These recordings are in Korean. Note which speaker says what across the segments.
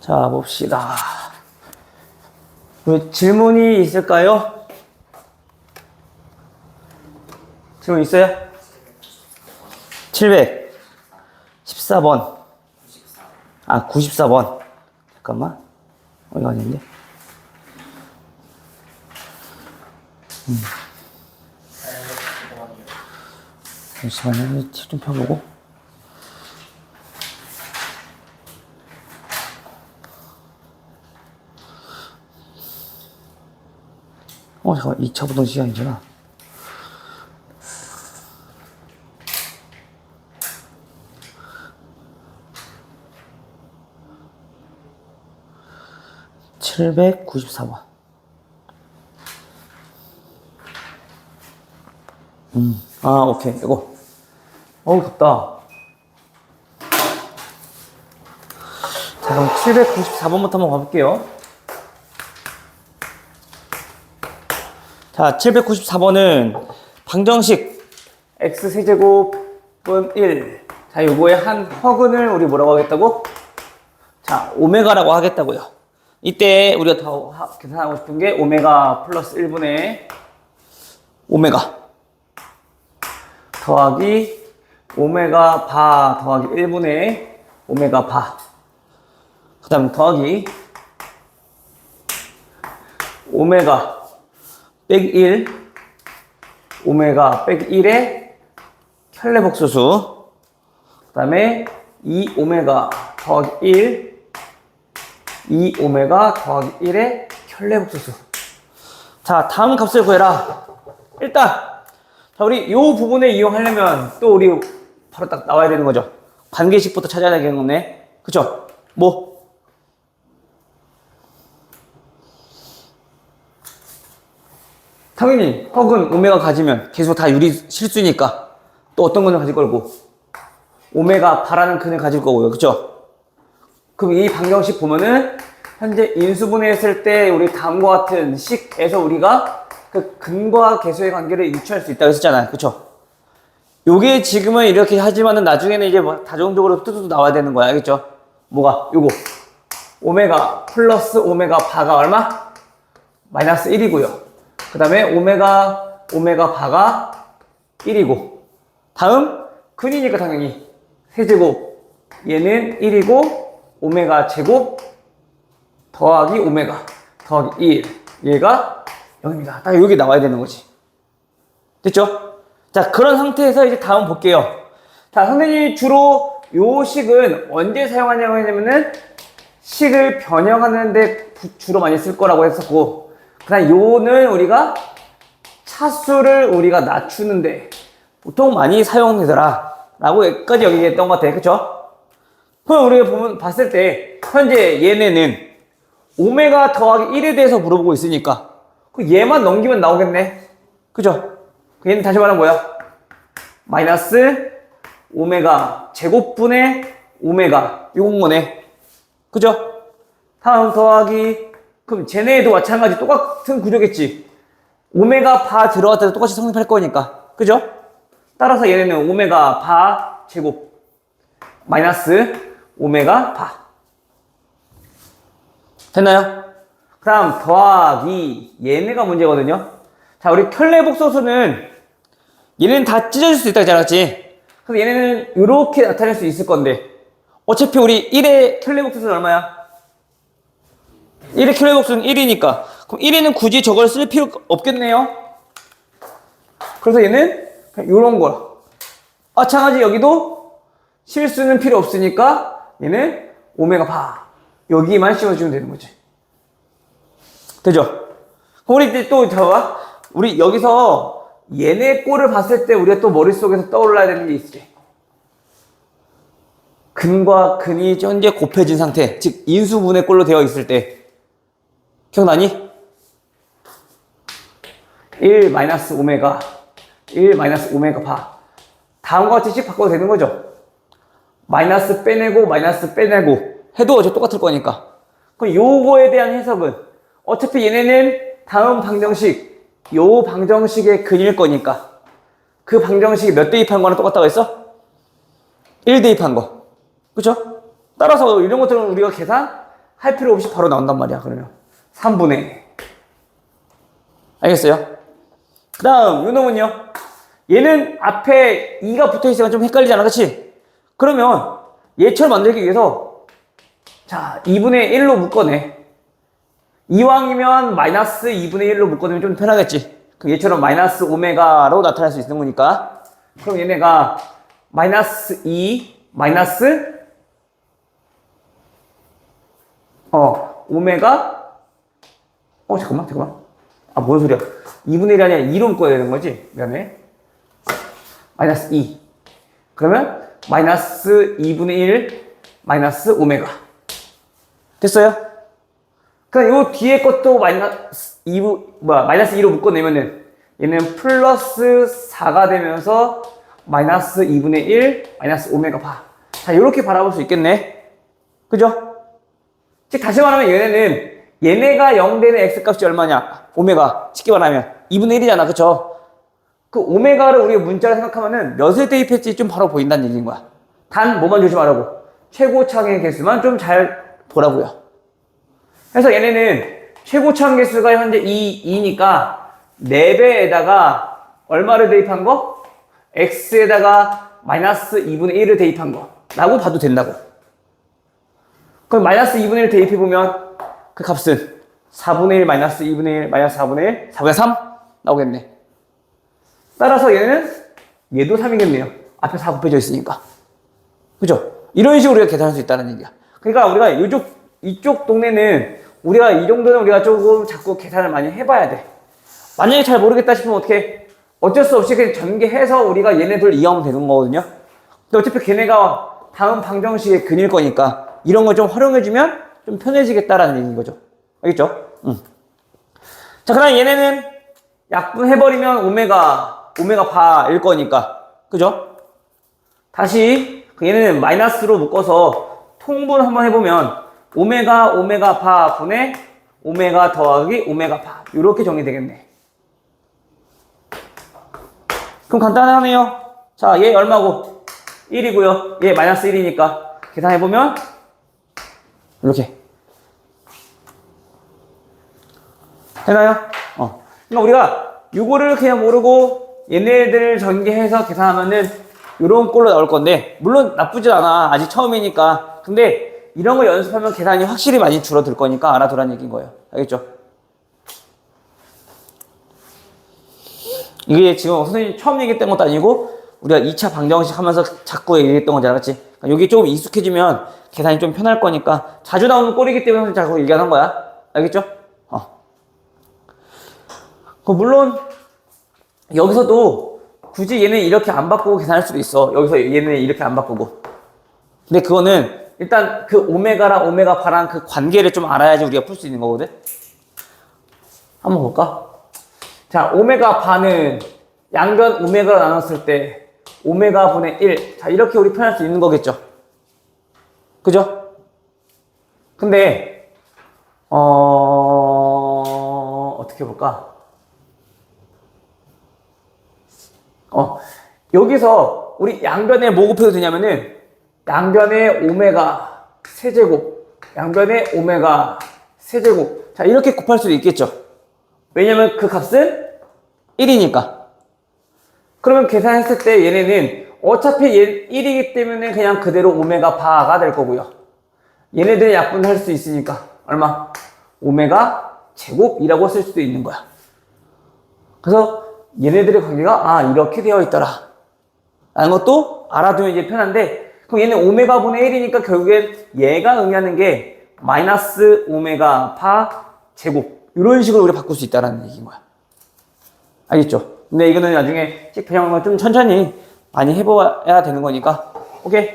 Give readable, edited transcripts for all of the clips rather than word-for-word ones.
Speaker 1: 자, 봅시다. 질문이 있을까요? 질문 있어요? 714번. 아, 94번. 잠깐만. 이거 아닌데? 잠시만요. 티 좀 펴보고. 잠깐만. 2차 부동 시간이잖아. (794번) 오케이. 이거. 덥다. 자, 그럼 794번부터 한번 가볼게요. 자, 794번은 방정식 x세제곱분 1. 자, 요거의 한 허근을 우리 뭐라고 하겠다고? 자, 오메가라고 하겠다고요. 이때 우리가 더 계산하고 싶은 게 오메가 플러스 1분의 오메가 더하기 오메가 바 더하기 1분의 오메가 바. 그 다음 더하기 오메가 빼기 1 오메가 빼기 1의 켤레복소수. 그 다음에 2오메가 더하기 1 2오메가 더하기 1의 켤레복소수. 자, 다음 값을 구해라. 일단 자, 우리 요 부분을 이용하려면 또 우리 바로 딱 나와야 되는 거죠. 관계식부터 찾아야 되겠네. 그쵸? 뭐? 당연히 허근 오메가 가지면 계속 다 유리 실수니까 또 어떤 근을 가질 거고 오메가 바라는 근을 가질 거고요. 그쵸? 그럼 이 방정식 보면은 현재 인수분해 했을 때 우리 다음과 같은 식에서 우리가 그 근과 계수의 관계를 유추할 수 있다고 했었잖아요. 그쵸? 요게 지금은 이렇게 하지만은 나중에는 이제 뭐 다종적으로 뚜뚜 나와야 되는 거야. 알겠죠? 뭐가? 요거. 오메가 플러스 오메가 바가 얼마? 마이너스 1이고요. 그 다음에 오메가 바가 1이고. 다음, 근이니까 당연히 세제곱. 얘는 1이고, 오메가 제곱 더하기 오메가 더하기 1. 얘가 0입니다. 딱 여기 나와야 되는 거지. 됐죠? 자, 그런 상태에서 이제 다음 볼게요. 자, 선생님이 주로 요 식은 언제 사용하냐고 하냐면은 식을 변형하는데 주로 많이 쓸 거라고 했었고, 그 다음 요는 우리가 차수를 우리가 낮추는데 보통 많이 사용되더라 라고 여기까지 얘기했던 것 같아요. 그쵸? 그럼 우리가 봤을 때 현재 얘네는 오메가 더하기 1에 대해서 물어보고 있으니까 얘만 넘기면 나오겠네. 그죠? 얘는 다시 말하면 뭐야? 마이너스 오메가 제곱분의 오메가 요건 거네. 그죠? 다음 더하기 그럼 쟤네도 마찬가지 똑같은 구조겠지. 오메가 바 들어갈 때도 똑같이 성립할 거니까. 그죠? 따라서 얘네는 오메가 바 제곱 마이너스 오메가 바. 됐나요? 그 다음 더하기 얘네가 문제거든요. 자, 우리 켤레복소수는 얘네는 다 찢어질 수 있다고 했잖았지. 그래서 얘네는 이렇게 나타낼 수 있을 건데 어차피 우리 1의 켤레복소수는 얼마야? 1의 켤레복소수는 1이니까 그럼 1에는 굳이 저걸 쓸 필요 없겠네요. 그래서 얘는 그냥 요런 거야. 마찬가지 여기도 실수는 필요 없으니까 얘는 오메가 바 여기만 씌워주면 되는 거지. 되죠? 그럼 우리 이제 또 봐봐. 우리 여기서 얘네 꼴을 봤을 때 우리가 또 머릿속에서 떠올라야 되는 게 있지. 근과 근이 현재 곱해진 상태, 즉 인수분해 꼴로 되어 있을 때 기억나니? 1 마이너스 오메가 1 마이너스 오메가 바 다음과 같이 씩 바꿔도 되는 거죠. 마이너스 빼내고 마이너스 빼내고 해도 어차피 똑같을 거니까. 그럼 요거에 대한 해석은 어차피 얘네는 다음 방정식 요 방정식의 근일 거니까 그 방정식이 몇 대입한 거랑 똑같다고 했어? 1 대입한 거. 그쵸? 따라서 이런 것들은 우리가 계산 할 필요 없이 바로 나온단 말이야. 그러면 3분의 알겠어요? 그 다음 요 놈은요. 얘는 앞에 2가 붙어있으니까 좀 헷갈리잖아. 그치? 그러면 얘처럼 만들기 위해서 자 2분의 1로 묶어내. 이왕이면 마이너스 2분의 1로 묶어내면 좀 편하겠지. 그럼 얘처럼 마이너스 오메가로 나타날 수 있는 거니까. 그럼 얘네가 마이너스 2 마이너스 오메가 잠깐만 아 뭔 소리야. 2분의 1이 아니라 2로 묶어야 되는 거지. 미안해. 마이너스 2 그러면 마이너스 2분의 1 마이너스 오메가 됐어요? 그럼 요 뒤에 것도 마이너스 2로 묶어내면은 얘는 플러스 4가 되면서 마이너스 2분의 1 마이너스 오메가 바. 자 요렇게 바라볼 수 있겠네. 그죠? 즉 다시 말하면 얘네가 0 되는 x 값이 얼마냐? 오메가. 쉽게 말하면 2분의 1이잖아. 그쵸? 그 오메가를 우리가 문자로 생각하면은 몇을 대입했지 좀 바로 보인다는 얘기인 거야. 단 뭐만 조심하라고. 최고차항의 개수만 좀 잘 보라고요. 그래서 얘네는 최고차항 개수가 현재 2니까 4배에다가 얼마를 대입한 거? x에다가 마이너스 2분의 1을 대입한 거 라고 봐도 된다고. 그럼 마이너스 2분의 1 대입해보면 그 값은 4분의 1 마이너스 2분의 1 마이너스 4분의 1 4분의 3 나오겠네. 따라서 얘도 3이겠네요. 앞에 4 곱해져 있으니까. 그죠? 이런 식으로 우리가 계산할 수 있다는 얘기야. 그러니까 우리가 이쪽 동네는 우리가 이 정도는 우리가 조금 자꾸 계산을 많이 해봐야 돼. 만약에 잘 모르겠다 싶으면 어쩔 수 없이 그냥 전개해서 우리가 얘네들 이해하면 되는 거거든요. 근데 어차피 걔네가 다음 방정식의 근일 거니까 이런 걸 좀 활용해주면 좀 편해지겠다라는 얘기인 거죠. 알겠죠? 자, 그 다음 얘네는 약분해버리면 오메가 바일 거니까. 그죠? 다시 얘네는 마이너스로 묶어서 통분 한번 해보면 오메가 바 분의 오메가 더하기 오메가 바 이렇게 정리되겠네. 그럼 간단하네요. 자, 얘 얼마고? 1이고요. 얘 마이너스 1이니까 계산해보면 이렇게 되나요? 그러니까 우리가 요거를 그냥 모르고 얘네들 전개해서 계산하면은 요런 꼴로 나올 건데 물론 나쁘지 않아. 아직 처음이니까. 근데 이런 거 연습하면 계산이 확실히 많이 줄어들 거니까 알아두라는 얘기인 거예요. 알겠죠? 이게 지금 선생님 처음 얘기했던 것도 아니고 우리가 2차 방정식 하면서 자꾸 얘기했던 거잖아. 그치? 그러니까 여기 조금 익숙해지면 계산이 좀 편할 거니까 자주 나오는 꼴이기 때문에 자꾸 얘기하는 거야. 알겠죠? 물론 여기서도 굳이 얘는 이렇게 안 바꾸고 계산할 수도 있어. 여기서 얘는 이렇게 안 바꾸고. 근데 그거는 일단 그 오메가랑 오메가 바랑 그 관계를 좀 알아야지 우리가 풀 수 있는 거거든. 한번 볼까? 자, 오메가 바는 양변 오메가로 나눴을 때 오메가 분의 1. 자, 이렇게 우리 표현할 수 있는 거겠죠. 그죠? 근데 어떻게 볼까? 여기서 우리 양변에 뭐 곱해도 되냐면은 양변에 오메가 세제곱, 양변에 오메가 세제곱. 자, 이렇게 곱할 수도 있겠죠. 왜냐면 그 값은 1이니까. 그러면 계산했을 때 얘네는 어차피 1이기 때문에 그냥 그대로 오메가 바가 될 거고요. 얘네들은 약분할 수 있으니까 얼마? 오메가 제곱이라고 쓸 수도 있는 거야. 그래서 얘네들의 관계가 이렇게 되어 있더라 라는 것도 알아두면 이제 편한데, 그럼 얘는 오메가 분의 1이니까 결국엔 얘가 의미하는 게 마이너스 오메가 바 제곱 이런 식으로 우리 바꿀 수 있다는 얘기인 거야. 알겠죠? 근데 이거는 나중에 그냥 좀 천천히 많이 해봐야 되는 거니까. 오케이?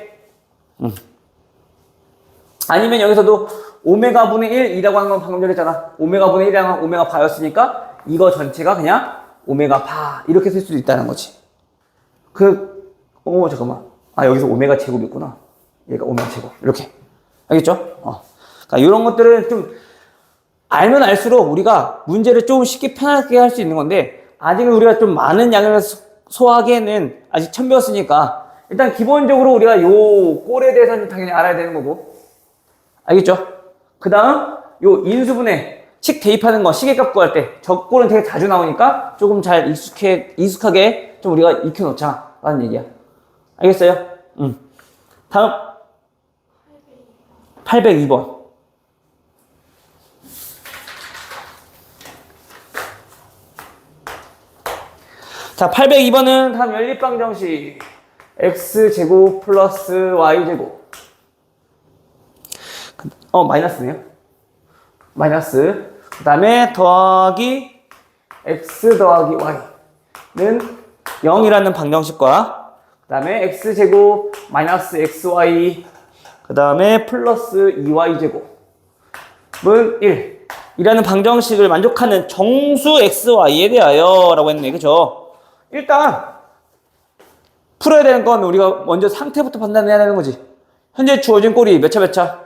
Speaker 1: 아니면 여기서도 오메가 분의 1이라고 하는 건 방금 전에 했잖아. 오메가 분의 1이라는 건 오메가 바였으니까 이거 전체가 그냥 오메가 바 이렇게 쓸 수도 있다는 거지. 잠깐만. 여기서 오메가 제곱이 있구나. 얘가 오메가 제곱. 이렇게. 알겠죠? 그러니까 이런 것들은 좀 알면 알수록 우리가 문제를 좀 쉽게 편하게 할 수 있는 건데, 아직은 우리가 좀 많은 양을 소화하기에는 아직 처음 배웠으니까 일단 기본적으로 우리가 요 꼴에 대해서는 당연히 알아야 되는 거고. 알겠죠? 그 다음 요 인수분해 식 대입하는 거 시계값 구할 때 적고는 되게 자주 나오니까 조금 잘 익숙하게 좀 우리가 익혀놓자 라는 얘기야. 알겠어요? 다음 802번. 자, 802번은 다음 연립방정식 x제곱 플러스 y제곱 마이너스네요. 마이너스 그 다음에 더하기 x 더하기 y는 0이라는 방정식과 그 다음에 x제곱 마이너스 xy 그 다음에 플러스 2y제곱은 1 이라는 방정식을 만족하는 정수 xy에 대하여 라고 했네. 그죠? 일단 풀어야 되는 건 우리가 먼저 상태부터 판단해야 되는 거지. 현재 주어진 꼴이 몇 차 몇 차?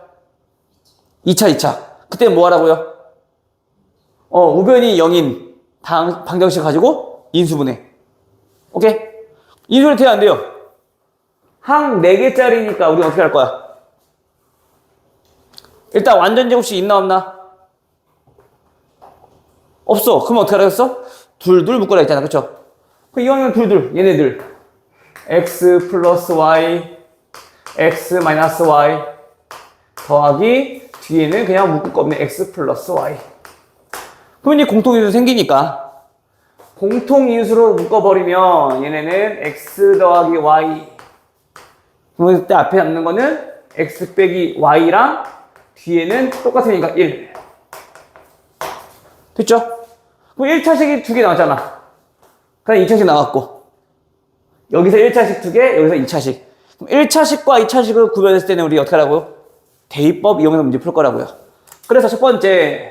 Speaker 1: 2차. 그때 뭐 하라고요? 우변이 0인 방정식 가지고 인수분해. 오케이? 인수분해 돼야 안 돼요. 항 4개짜리니까 우리는 어떻게 할 거야? 일단 완전 제곱식 있나 없나? 없어. 그럼 어떻게 하라겠어? 둘 묶으라 했잖아. 그쵸? 이거는 둘 얘네들 x 플러스 y x 마이너스 y 더하기 뒤에는 그냥 묶을 거 없네. x 플러스 y. 그럼 이제 공통인수 생기니까 공통인수로 묶어버리면 얘네는 x 더하기 y 그때 앞에 남는 거는 x 빼기 y랑 뒤에는 똑같으니까 1 됐죠? 그럼 1차식이 2개 나왔잖아. 그럼 2차식 나왔고 여기서 1차식 2개 여기서 2차식. 그럼 1차식과 2차식을 구별했을 때는 우리 어떻게 하라고요? 대입법 이용해서 문제 풀 거라고요. 그래서 첫 번째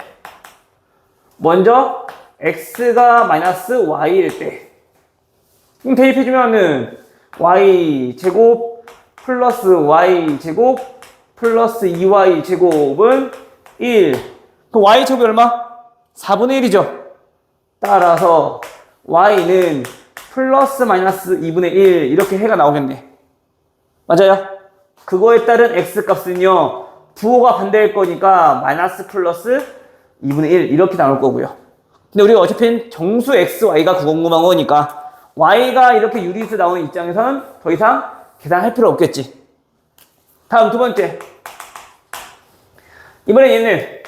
Speaker 1: 먼저 x가 마이너스 y일 때 그럼 대입해주면은 y제곱 플러스 y제곱 플러스 2y제곱은 1 그럼 y제곱이 얼마? 4분의 1이죠. 따라서 y는 플러스 마이너스 2분의 1 이렇게 해가 나오겠네. 맞아요? 그거에 따른 x값은요 부호가 반대일 거니까 마이너스 플러스 2분의 1 이렇게 나올 거고요. 근데 우리가 어차피 정수 xy가 궁금한 거니까 y가 이렇게 유리수 나오는 입장에서는 더 이상 계산할 필요 없겠지. 다음 두 번째 이번엔 얘는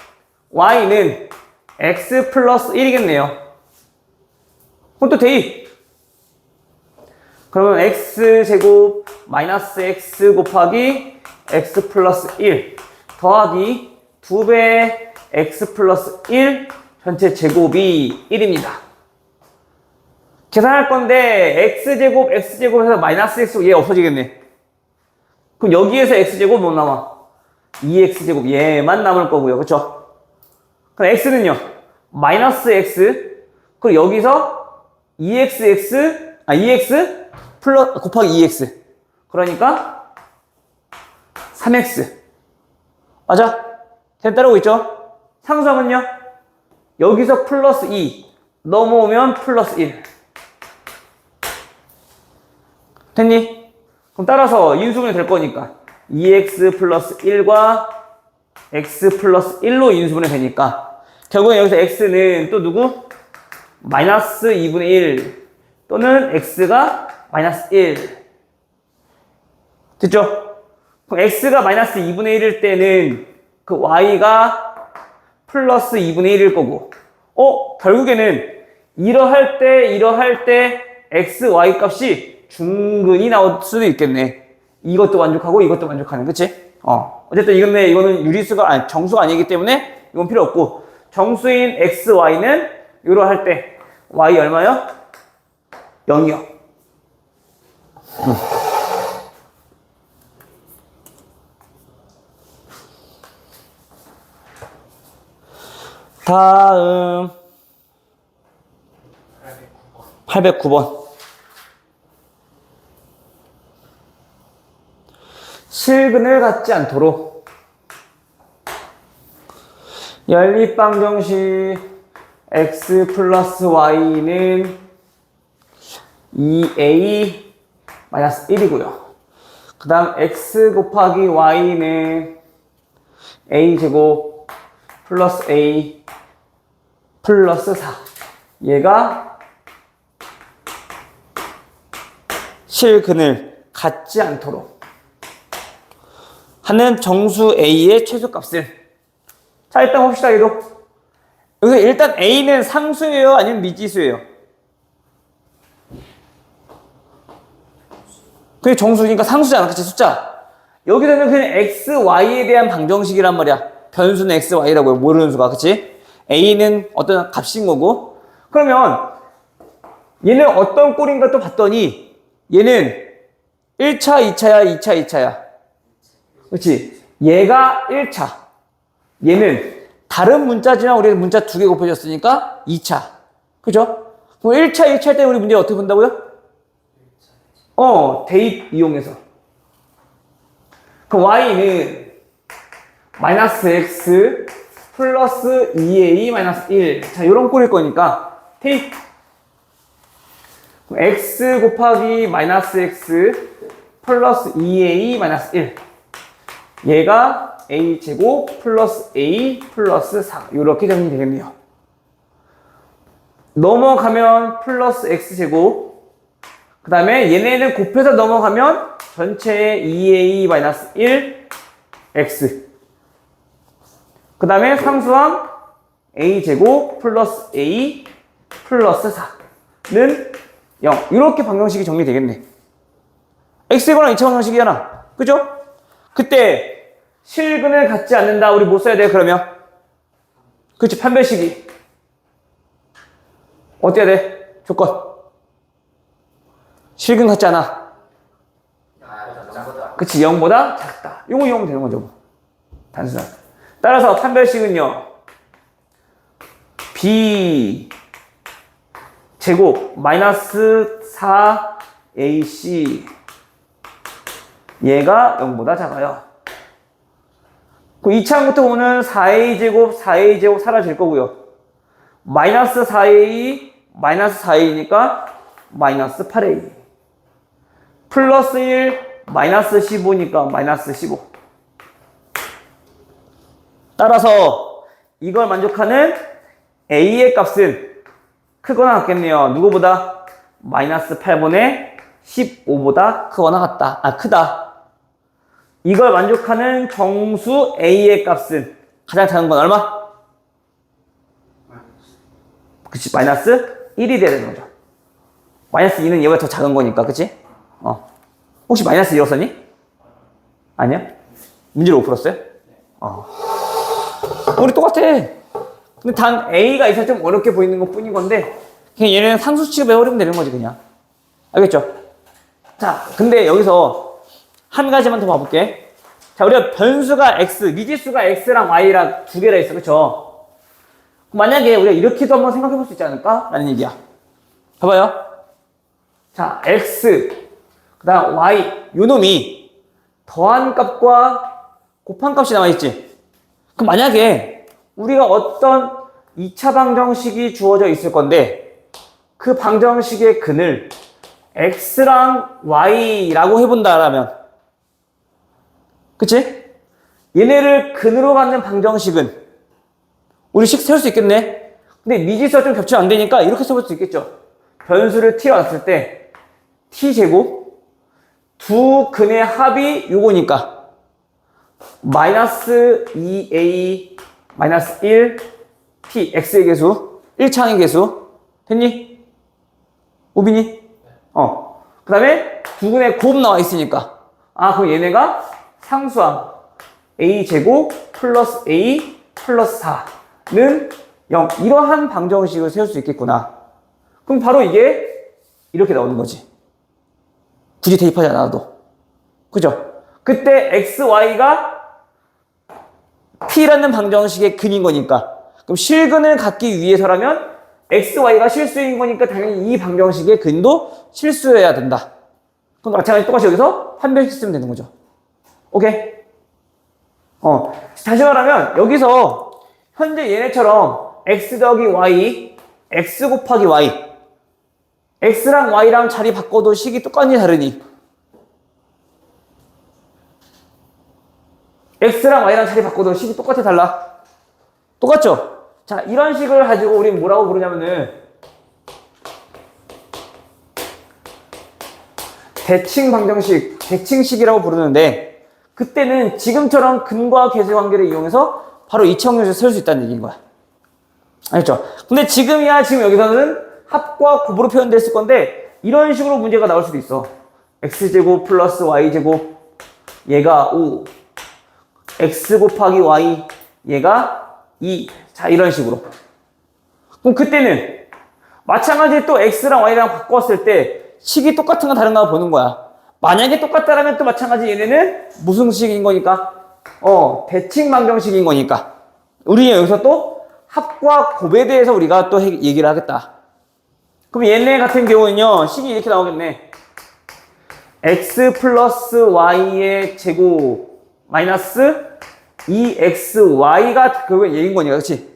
Speaker 1: y는 x 플러스 1이겠네요. 그럼 또 대입. 그러면 x제곱 마이너스 x 곱하기 x 플러스 1 더하기 2배 x 플러스 1 전체 제곱이 1입니다. 계산할 건데 x제곱 x제곱에서 마이너스 x 얘 없어지겠네. 그럼 여기에서 x제곱 뭐 남아? 2x제곱 얘만 남을 거고요. 그쵸? 그럼 x는요 마이너스 x 그리고 여기서 2x 플러스 곱하기 2x 그러니까 3x 맞아? 잘 따르고 있죠? 상수함은요 여기서 플러스 2 넘어오면 플러스 1 됐니? 그럼 따라서 인수분해 될 거니까 2x 플러스 1과 x 플러스 1로 인수분해 되니까 결국엔 여기서 x는 또 누구? 마이너스 2분의 1 또는 x가 마이너스 1 됐죠? 그럼 x가 마이너스 2분의 1일 때는 그 y가 플러스 2분의 1일 거고 결국에는 이러할 때 x, y 값이 중근이 나올 수도 있겠네. 이것도 만족하고 이것도 만족하는 그치? 어쨌든 이거는 유리수가 아니 정수가 아니기 때문에 이건 필요 없고 정수인 x, y는 이러할 때 y 얼마요? 0이요. 다음 809번 실근을 갖지 않도록 연립방정식 x 플러스 y는 2a 마이너스 1이고요. 그 다음 x 곱하기 y는 a 제곱 플러스 A 플러스 4. 얘가 실근을 갖지 않도록 하는 정수 A의 최소값을. 자, 일단 봅시다. 얘도 여기서 일단 A는 상수예요, 아니면 미지수예요? 그게 정수니까 상수잖아, 그치? 숫자. 여기서는 그냥 x, y에 대한 방정식이란 말이야. 변수는 x, y라고요. 모르는 수가, 그치? a는 어떤 값인 거고. 그러면 얘는 어떤 꼴인가 또 봤더니 얘는 1차, 2차야, 2차, 2차야. 그치? 얘가 1차. 얘는 다른 문자지만 우리가 문자 2개 곱해졌으니까 2차. 그죠? 그럼 1차, 2차 할 때 우리 문제 어떻게 본다고요? 대입 이용해서. 그럼 y는 마이너스 x 플러스 2a 마이너스 1. 자, 요런 꼴일 거니까 대입. 그럼 x 곱하기 마이너스 x 플러스 2a 마이너스 1. 얘가 a 제곱 플러스 a 플러스 4. 요렇게 정리 되겠네요. 넘어가면 플러스 x 제곱. 그 다음에 얘네는 곱해서 넘어가면 전체의 2a-1 x. 그 다음에 상수항 a제곱 플러스 a 플러스 4는 0. 이렇게 방정식이 정리되겠네. x이거나 2차 방정식이잖아. 그죠? 그때 실근을 갖지 않는다. 우리 뭐 써야 돼요, 그러면? 그치, 판별식이. 어때야 돼? 조건. 실근 같지 않아? 그치, 0보다 작다. 요거 이용하면 되는 거죠. 단순하게. 따라서 판별식은요. b 제곱 마이너스 4ac 얘가 0보다 작아요. 그 2차부터 보면 4a 제곱 4a 제곱 사라질 거고요. 마이너스 4a 마이너스 4a니까 마이너스 8a 플러스 1 마이너스 15니까 마이너스 15. 따라서 이걸 만족하는 a의 값은 크거나 같겠네요. 누구보다? 마이너스 8분의 15보다 크거나 같다. 크다. 이걸 만족하는 정수 a의 값은 가장 작은 건 얼마? 그치, 마이너스 1이 돼야 되는 거죠. 마이너스 2는 얘보다 더 작은 거니까, 그치? 혹시 마이너스 2 썼니? 아니야? 문제를 5 풀었어요? 우리 똑같아. 근데 단 A가 있어서 좀 어렵게 보이는 것 뿐인 건데, 그냥 얘는 상수 취급에 어려면 되는 거지, 그냥. 알겠죠? 자, 근데 여기서 한 가지만 더 봐볼게. 자, 우리가 변수가 X, 미지수가 X랑 Y랑 두 개라 있어, 그쵸? 만약에 우리가 이렇게도 한번 생각해 볼 수 있지 않을까? 라는 얘기야. 봐봐요. 자, X, 그 다음 Y, 요 놈이 더한 값과 곱한 값이 나와있지? 그럼 만약에 우리가 어떤 2차 방정식이 주어져 있을 건데 그 방정식의 근을 X랑 Y라고 해본다라면, 그치? 얘네를 근으로 갖는 방정식은 우리 식 세울 수 있겠네? 근데 미지수가 좀 겹치면 안 되니까 이렇게 써볼 수 있겠죠? 변수를 t가 놨을 때 t제곱 두 근의 합이 요거니까 마이너스 2a 마이너스 1 t x의 개수 1차항의 개수 됐니? 오비니? 그 다음에 두 근의 곱 나와 있으니까 그럼 얘네가 상수항 a제곱 플러스 a 플러스 4는 0. 이러한 방정식을 세울 수 있겠구나. 그럼 바로 이게 이렇게 나오는 거지. 굳이 대입하지 않아도. 그죠? 그때 x, y가 t라는 방정식의 근인 거니까. 그럼 실근을 갖기 위해서라면 x, y가 실수인 거니까 당연히 이 방정식의 근도 실수여야 된다. 그럼 마찬가지 똑같이 여기서 판별식 쓰면 되는 거죠. 오케이? 다시 말하면 여기서 현재 얘네처럼 x 더하기 y, x 곱하기 y, x랑 y랑 자리 바꿔도 식이 똑같니 다르니? x랑 y랑 자리 바꿔도 식이 똑같아 달라? 똑같죠? 자, 이런 식을 가지고 우린 뭐라고 부르냐면은 대칭 방정식, 대칭식이라고 부르는데 그때는 지금처럼 근과 계수의 관계를 이용해서 바로 이차방정식을 쓸 수 있다는 얘기인 거야. 알겠죠? 근데 지금이야 지금 여기서는 합과 곱으로 표현됐을 건데 이런 식으로 문제가 나올 수도 있어. x제곱 플러스 y제곱 얘가 5 x 곱하기 y 얘가 2. 자, 이런 식으로. 그럼 그때는 마찬가지로 또 x랑 y랑 바꿨을 때 식이 똑같은가 다른가 보는 거야. 만약에 똑같다라면 또 마찬가지 얘네는 무슨 식인 거니까? 대칭 방정식인 거니까. 우리 여기서 또 합과 곱에 대해서 우리가 또 얘기를 하겠다. 그럼 얘네 같은 경우는요, 식이 이렇게 나오겠네. x 플러스 y의 제곱 마이너스 2xy가 결국엔 얘인 거니까, 그치?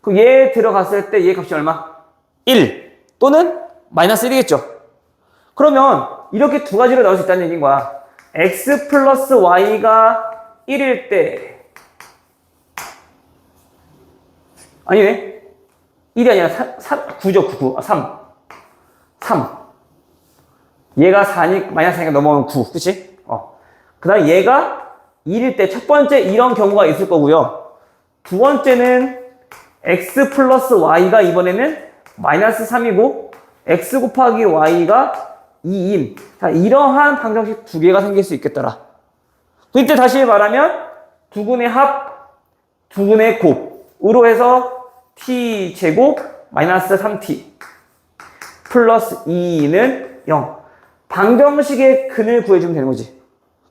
Speaker 1: 그럼 얘 들어갔을 때 얘 값이 얼마? 1 또는 마이너스 1이겠죠? 그러면 이렇게 두 가지로 나올 수 있다는 얘기인 거야. x 플러스 y가 1일 때 아니네. 1이 아니라 9죠. 9. 3. 얘가 4니 마이너스 4니까 넘어가면 9. 그치? 그 다음 얘가 1일 때 첫 번째 이런 경우가 있을 거고요. 두 번째는 x 플러스 y가 이번에는 마이너스 3이고 x 곱하기 y가 2임. 자, 이러한 방정식 두 개가 생길 수 있겠더라. 이때 다시 말하면 두근의 합, 두근의 곱으로 해서 t 제곱 마이너스 3t 플러스 2는 0. 방정식의 근을 구해주면 되는 거지.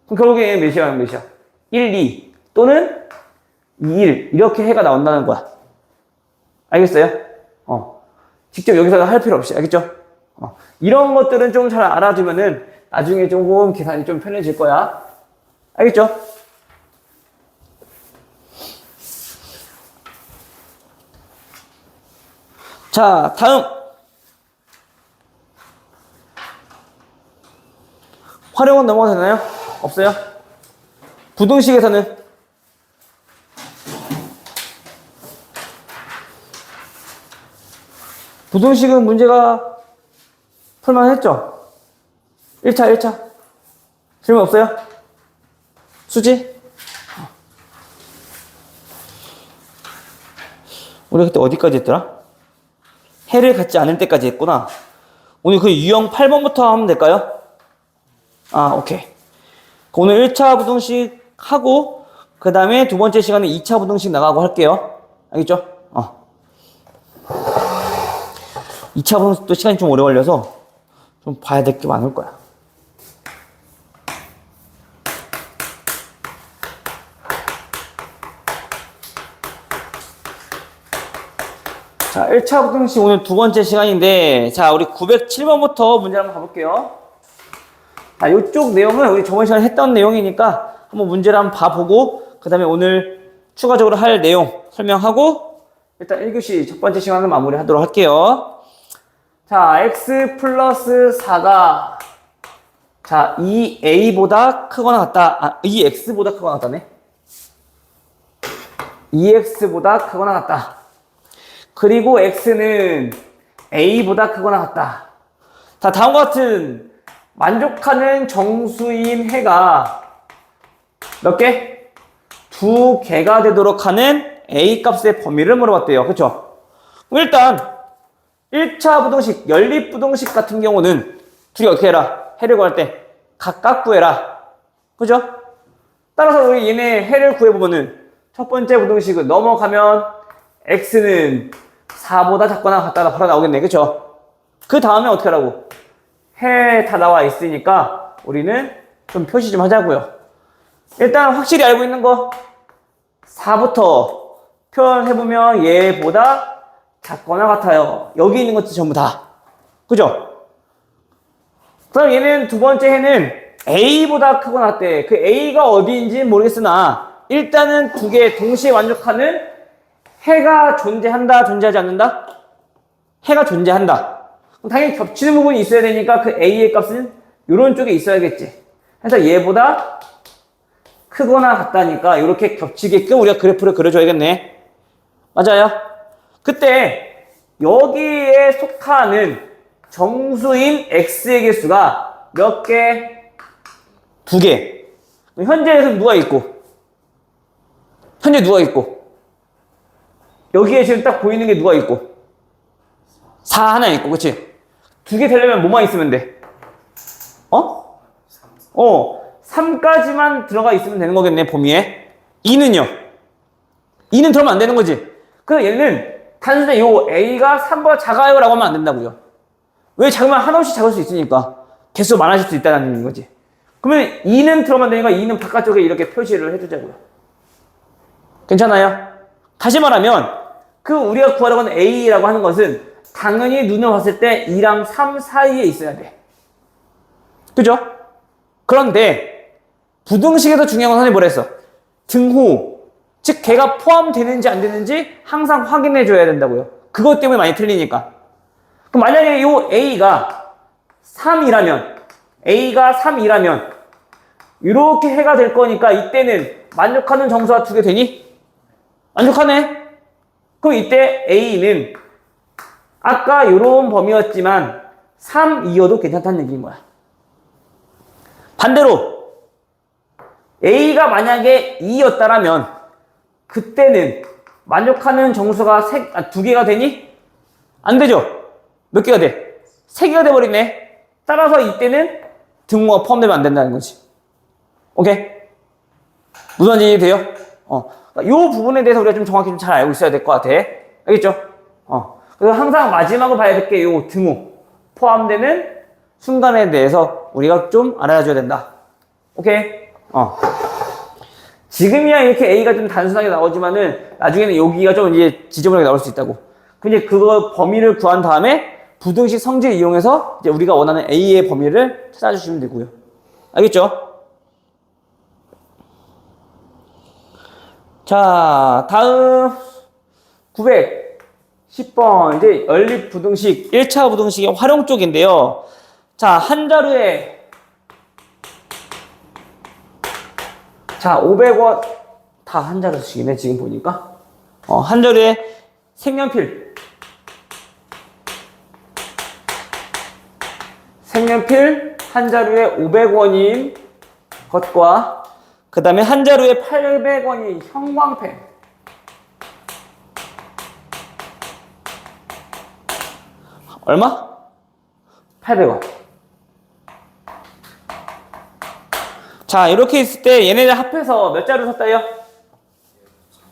Speaker 1: 그럼 결국에 몇이야? 1, 2 또는 2, 1 이렇게 해가 나온다는 거야. 알겠어요? 직접 여기서 할 필요 없이. 알겠죠? 이런 것들은 좀 잘 알아두면은 나중에 조금 계산이 좀 편해질 거야. 알겠죠? 자, 다음. 활용은 넘어가도 되나요? 없어요? 부등식에서는 부등식은 문제가 풀만했죠? 1차. 질문 없어요? 수지? 우리 그때 어디까지 했더라? 해를 갖지 않을 때까지 했구나. 오늘 그 유형 8번부터 하면 될까요? 오케이. 오늘 1차 부등식 하고, 그 다음에 두 번째 시간에 2차 부등식 나가고 할게요. 알겠죠? 2차 부등식도 시간이 좀 오래 걸려서 좀 봐야 될 게 많을 거야. 자, 1차 부등식 오늘 두 번째 시간인데, 자, 우리 907번부터 문제 한번 가볼게요. 자, 요쪽 내용은 우리 저번 시간에 했던 내용이니까 한번 문제를 한번 봐보고, 그 다음에 오늘 추가적으로 할 내용 설명하고, 일단 1교시 첫 번째 시간을 마무리 하도록 할게요. 자, x 플러스 4가, 자, 2a보다 크거나 같다. 2x보다 크거나 같다네. 2x보다 크거나 같다. 그리고 x는 a보다 크거나 같다. 자, 다음과 같은 만족하는 정수인 해가 몇 개? 두 개가 되도록 하는 a 값의 범위를 물어봤대요. 그쵸? 그럼 일단 1차 부등식, 연립부등식 같은 경우는 둘이 어떻게 해라? 해를 구할 때 각각 구해라. 그죠? 따라서 우리 얘네 해를 구해보면은 첫 번째 부등식은 넘어가면 x는 4보다 작거나 같다가 바로 나오겠네. 그쵸? 그 다음에 어떻게 하라고? 해 다 나와 있으니까 우리는 좀 표시 좀 하자고요. 일단 확실히 알고 있는 거 4부터 표현해보면 얘보다 작거나 같아요. 여기 있는 것들 전부 다. 그죠? 그럼 얘는 두 번째 해는 a보다 크거나 같대. 그 a가 어디인지는 모르겠으나 일단은 두 개 동시에 만족하는 해가 존재한다, 존재하지 않는다? 해가 존재한다. 그럼 당연히 겹치는 부분이 있어야 되니까 그 a의 값은 이런 쪽에 있어야겠지. 그래서 얘보다 크거나 같다니까 이렇게 겹치게끔 우리가 그래프를 그려줘야겠네. 맞아요? 그때 여기에 속하는 정수인 x의 개수가 몇 개? 2개. 현재에서는 누가 있고? 현재 누가 있고? 여기에 지금 딱 보이는 게 누가 있고? 4 하나 있고, 그치? 2개 되려면 뭐만 있으면 돼? 3까지만 들어가 있으면 되는 거겠네, 범위에. 2는요? 2는 들어가면 안 되는 거지. 그래서 얘는 단순히 요 A가 3보다 작아요 라고 하면 안 된다고요. 왜 작으면 한없이 작을 수 있으니까. 개수 많아질 수 있다는 거지. 그러면 2는 들어가면 되니까 2는 바깥쪽에 이렇게 표시를 해주자고요. 괜찮아요? 다시 말하면 그 우리가 구하려고 하는 A라고 하는 것은 당연히 눈을 봤을 때 2랑 3 사이에 있어야 돼. 그죠? 그런데 부등식에서 중요한 건 선생님이 뭐라 했어? 등호. 즉 걔가 포함되는지 안 되는지 항상 확인해 줘야 된다고요. 그것 때문에 많이 틀리니까. 그럼 만약에 이 A가 3이라면 이렇게 해가 될 거니까 이때는 만족하는 정수가 2개 되니? 만족하네. 그럼 이때 A는 아까 이런 범위였지만 3, 2여도 괜찮다는 얘기인 거야. 반대로 A가 만약에 2였다라면 그때는 만족하는 정수가 2개가 되니? 안 되죠? 몇 개가 돼? 3개가 돼버리네. 따라서 이때는 등호가 포함되면 안 된다는 거지. 오케이? 무슨 말인지 이해돼요? 이 부분에 대해서 우리가 좀 정확히 좀 잘 알고 있어야 될 것 같아. 알겠죠? 그래서 항상 마지막으로 봐야 될 게 이 등호. 포함되는 순간에 대해서 우리가 좀 알아줘야 된다. 오케이? 지금이야 이렇게 A가 좀 단순하게 나오지만은 나중에는 여기가 좀 이제 지저분하게 나올 수 있다고. 근데 그거 범위를 구한 다음에 부등식 성질 이용해서 이제 우리가 원하는 A의 범위를 찾아주시면 되고요. 알겠죠? 자, 다음 910번 이제 연립 부등식 1차 부등식의 활용 쪽인데요. 자, 한 자루에 500원 다 한 자루씩이네 지금 보니까. 한 자루에 색연필 한 자루에 500원인 것과 그 다음에 한 자루에 800원인 형광펜 얼마? 800원. 자, 이렇게 있을 때 얘네들 합해서 몇 자루 샀다요?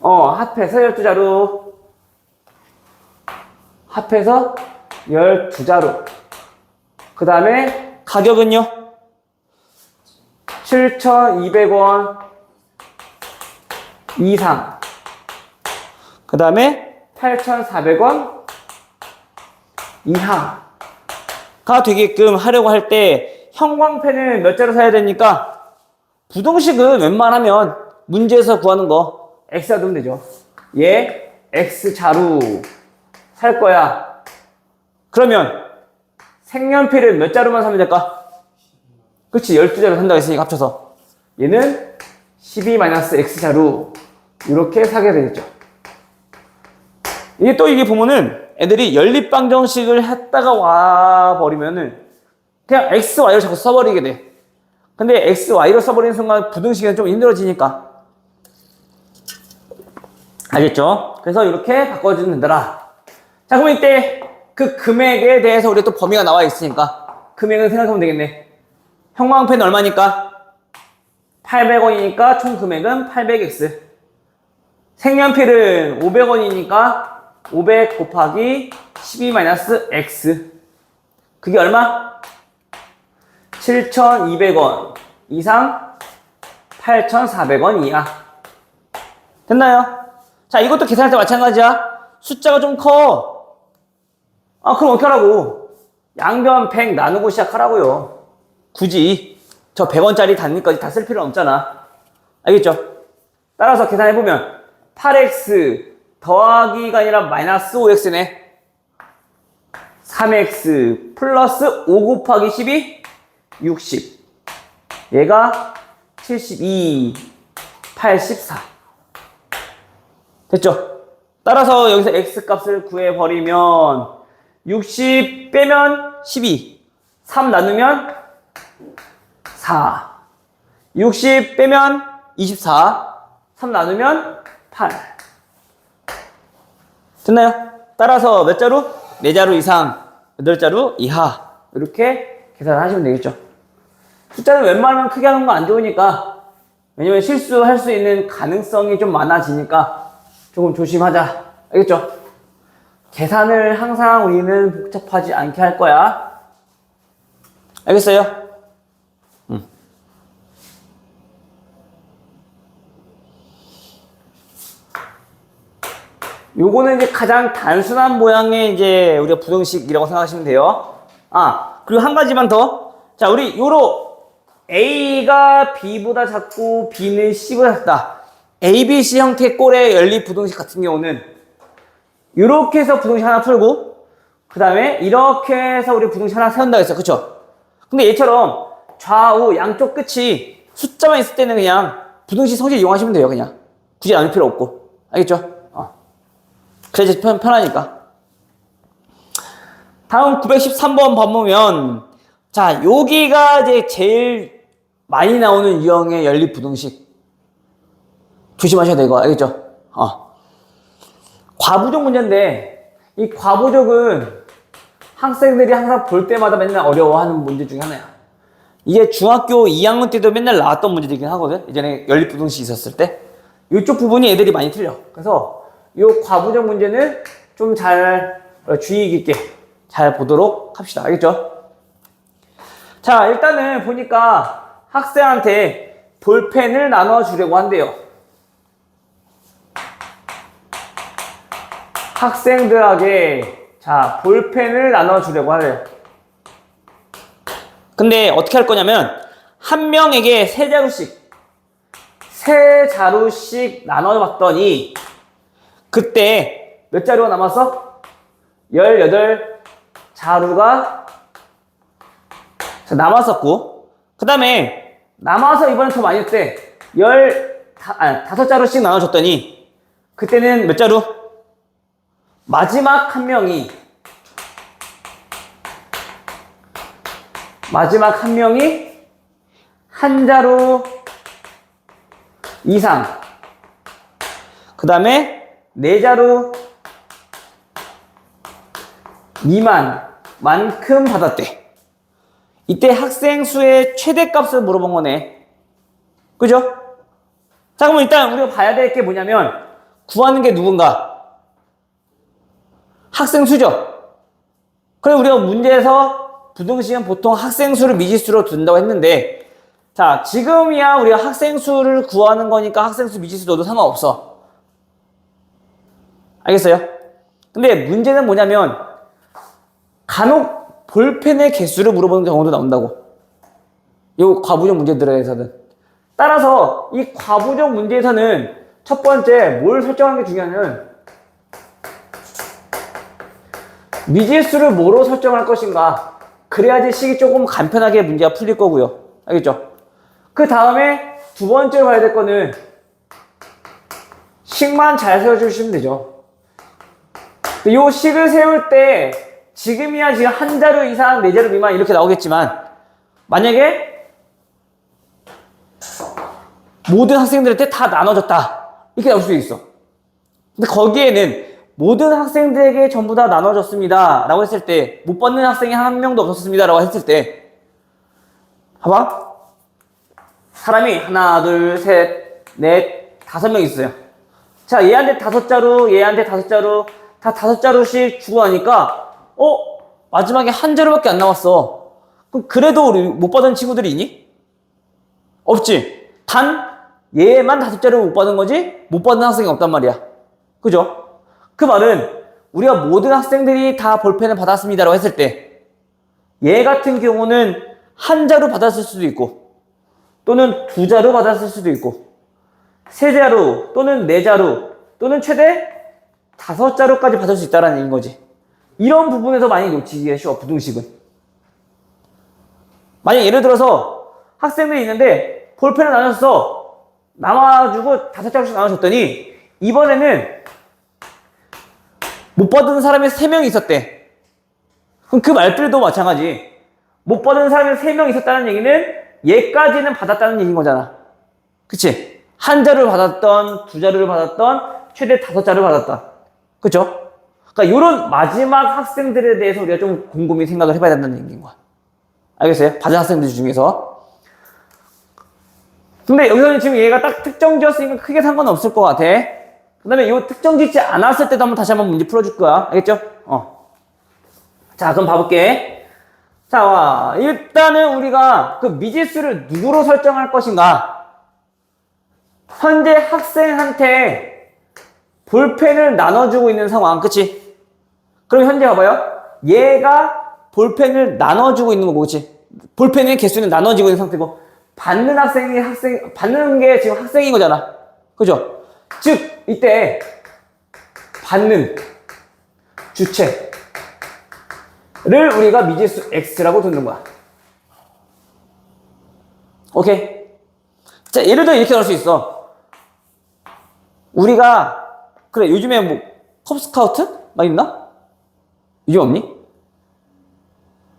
Speaker 1: 합해서 12자루. 합해서 12자루. 그 다음에 가격은요? 7,200원 이상. 그 다음에 8,400원 이하가 되게끔 하려고 할 때 형광펜을 몇 자루 사야 되니까 부등식은 웬만하면 문제에서 구하는 거 X가 되면 되죠. 얘 X 자루 살 거야. 그러면 색연필을 몇 자루만 사면 될까? 그치, 12자루 산다고 했으니까 합쳐서 얘는 12-X 자루 이렇게 사게 되겠죠. 이게 보면은 애들이 연립방정식을 했다가 와버리면은 그냥 X, Y를 자꾸 써버리게 돼. 근데 X, Y로 써버리는 순간 부등식은 좀 힘들어지니까. 알겠죠? 그래서 이렇게 바꿔주면 된다라. 자, 그럼 이때 그 금액에 대해서 우리 또 범위가 나와 있으니까 금액을 생각하면 되겠네. 형광펜 얼마니까? 800원이니까 총 금액은 800X. 색연필은 500원이니까 500 곱하기 12-X. 그게 얼마? 7,200원 이상 8,400원 이하. 됐나요? 자, 이것도 계산할 때 마찬가지야. 숫자가 좀 커. 그럼 어떻게 하라고? 양변 100 나누고 시작하라고요. 굳이 저 100원짜리 단위까지 다 쓸 필요는 없잖아. 알겠죠? 따라서 계산해보면 8x 더하기가 아니라 마이너스 5x네. 3x 플러스 5 곱하기 12 60. 얘가 72 84. 됐죠? 따라서 여기서 x값을 구해버리면 60 빼면 12, 3 나누면 4, 60 빼면 24, 3 나누면 8. 됐나요? 따라서 몇 자루? 4자루 이상, 8자루 이하. 이렇게 계산하시면 되겠죠. 숫자는 웬만하면 크게 하는 거 안 좋으니까, 왜냐면 실수할 수 있는 가능성이 좀 많아지니까 조금 조심하자. 알겠죠? 계산을 항상 우리는 복잡하지 않게 할 거야. 알겠어요? 요거는 이제 가장 단순한 모양의 이제 우리가 부등식이라고 생각하시면 돼요. 그리고 한 가지만 더. 자, 우리 요로 A가 B보다 작고 B는 C보다 작다. ABC 형태 꼴의 연립 부등식 같은 경우는 이렇게 해서 부등식 하나 풀고 그 다음에 이렇게 해서 우리 부등식 하나 세운다고 했어. 그쵸? 근데 얘처럼 좌우 양쪽 끝이 숫자만 있을 때는 그냥 부등식 성질 이용하시면 돼요. 그냥 굳이 나눌 필요 없고. 알겠죠? 그래야지 편하니까. 다음 913번 봐보면, 자, 여기가 이제 제일 많이 나오는 유형의 연립 부등식. 조심하셔야 돼, 이거. 알겠죠? 과부족 문제인데, 이 과부족은 학생들이 항상 볼 때마다 맨날 어려워하는 문제 중에 하나야. 이게 중학교 2학년 때도 맨날 나왔던 문제들이긴 하거든. 예전에 연립 부등식 있었을 때. 이쪽 부분이 애들이 많이 틀려. 그래서 이 과부족 문제는 좀 잘 주의 깊게 잘 보도록 합시다. 알겠죠? 자, 일단은 보니까 학생한테 볼펜을 나눠주려고 한대요. 학생들에게 자, 볼펜을 나눠주려고 하래요. 근데 어떻게 할 거냐면 한 명에게 3자루씩 나눠봤더니 그때 몇 자루가 남았어? 18자루가 남았었고, 그 다음에 남아서 이번엔 더 많이 했대. 15자루씩 나눠줬더니 그때는 몇 자루? 마지막 한 명이 한 자루 이상, 그 다음에 4자루 미만만큼 받았대. 이때 학생 수의 최대값을 물어본 거네. 그죠? 자, 그럼 일단 우리가 봐야 될 게 뭐냐면 구하는 게 누군가? 학생 수죠. 그럼 우리가 문제에서 부등식은 보통 학생 수를 미지수로 둔다고 했는데, 자, 지금이야 우리가 학생 수를 구하는 거니까 학생 수 미지수 넣어도 상관없어. 알겠어요? 근데 문제는 뭐냐면 간혹 볼펜의 개수를 물어보는 경우도 나온다고. 이 과부족 문제들에서는. 따라서 이 과부족 문제에서는 첫 번째 뭘 설정하는 게 중요하냐면 미지수를 뭐로 설정할 것인가. 그래야지 식이 조금 간편하게 문제가 풀릴 거고요. 알겠죠? 그 다음에 두 번째로 봐야 될 거는 식만 잘 세워주시면 되죠. 이 식을 세울 때 지금이야 지금 한 자루 이상 4자루 미만 이렇게 나오겠지만 만약에 모든 학생들한테 다 나눠졌다 이렇게 나올 수도 있어. 근데 거기에는 모든 학생들에게 전부 다 나눠졌습니다 라고 했을 때 못 받는 학생이 한 명도 없었습니다 라고 했을 때 봐봐, 사람이 하나 둘 셋 넷 5명 있어요. 자, 얘한테 5자루 얘한테 5자루 다 5자루씩 주고 나니까 마지막에 한 자루밖에 안 남았어. 그럼 그래도 우리 못 받은 친구들이 있니? 없지. 단 얘만 5자루 못 받은 거지 못 받는 학생이 없단 말이야. 그죠? 그 말은 우리가 모든 학생들이 다 볼펜을 받았습니다라고 했을 때 얘 같은 경우는 한 자루 받았을 수도 있고 또는 2자루 받았을 수도 있고 3자루 또는 4자루 또는 최대 5자루까지 받을 수 있다는 거지. 이런 부분에서 많이 놓치기가 쉬워, 부등식은. 만약 예를 들어서 학생들이 있는데 볼펜을 나눠서 남아주고 5자루씩 나눠줬더니 이번에는 못 받은 사람이 3명이 있었대. 그럼 그 말들도 마찬가지. 못 받은 사람이 3명 있었다는 얘기는 얘까지는 받았다는 얘기인 거잖아. 그치? 한 자루를 받았던, 2자루를 받았던, 최대 5자루를 받았다. 그쵸? 그러니까 이런 마지막 학생들에 대해서 우리가 좀 곰곰이 생각을 해봐야 된다는 얘기인 거야. 알겠어요? 받은 학생들 중에서. 근데 여기서는 지금 얘가 딱 특정 지었으니까 크게 상관없을 것 같아. 그 다음에 이 특정 짓지 않았을 때도 다시 한번 문제 풀어줄 거야. 알겠죠? 자, 그럼 봐볼게. 자, 일단은 우리가 그 미지수를 누구로 설정할 것인가? 현재 학생한테 볼펜을 나눠주고 있는 상황. 그치? 그럼 현재 봐봐요. 얘가 볼펜을 나눠주고 있는 거고, 그치? 볼펜의 개수는 나눠지고 있는 상태고, 받는 게 지금 학생인 거잖아. 그죠? 즉, 이때, 받는 주체를 우리가 미지수 X라고 두는 거야. 오케이? 자, 예를 들어 이렇게 나올 수 있어. 우리가, 그래, 요즘에 뭐, 컵스카우트? 막 있나? 요즘 없니?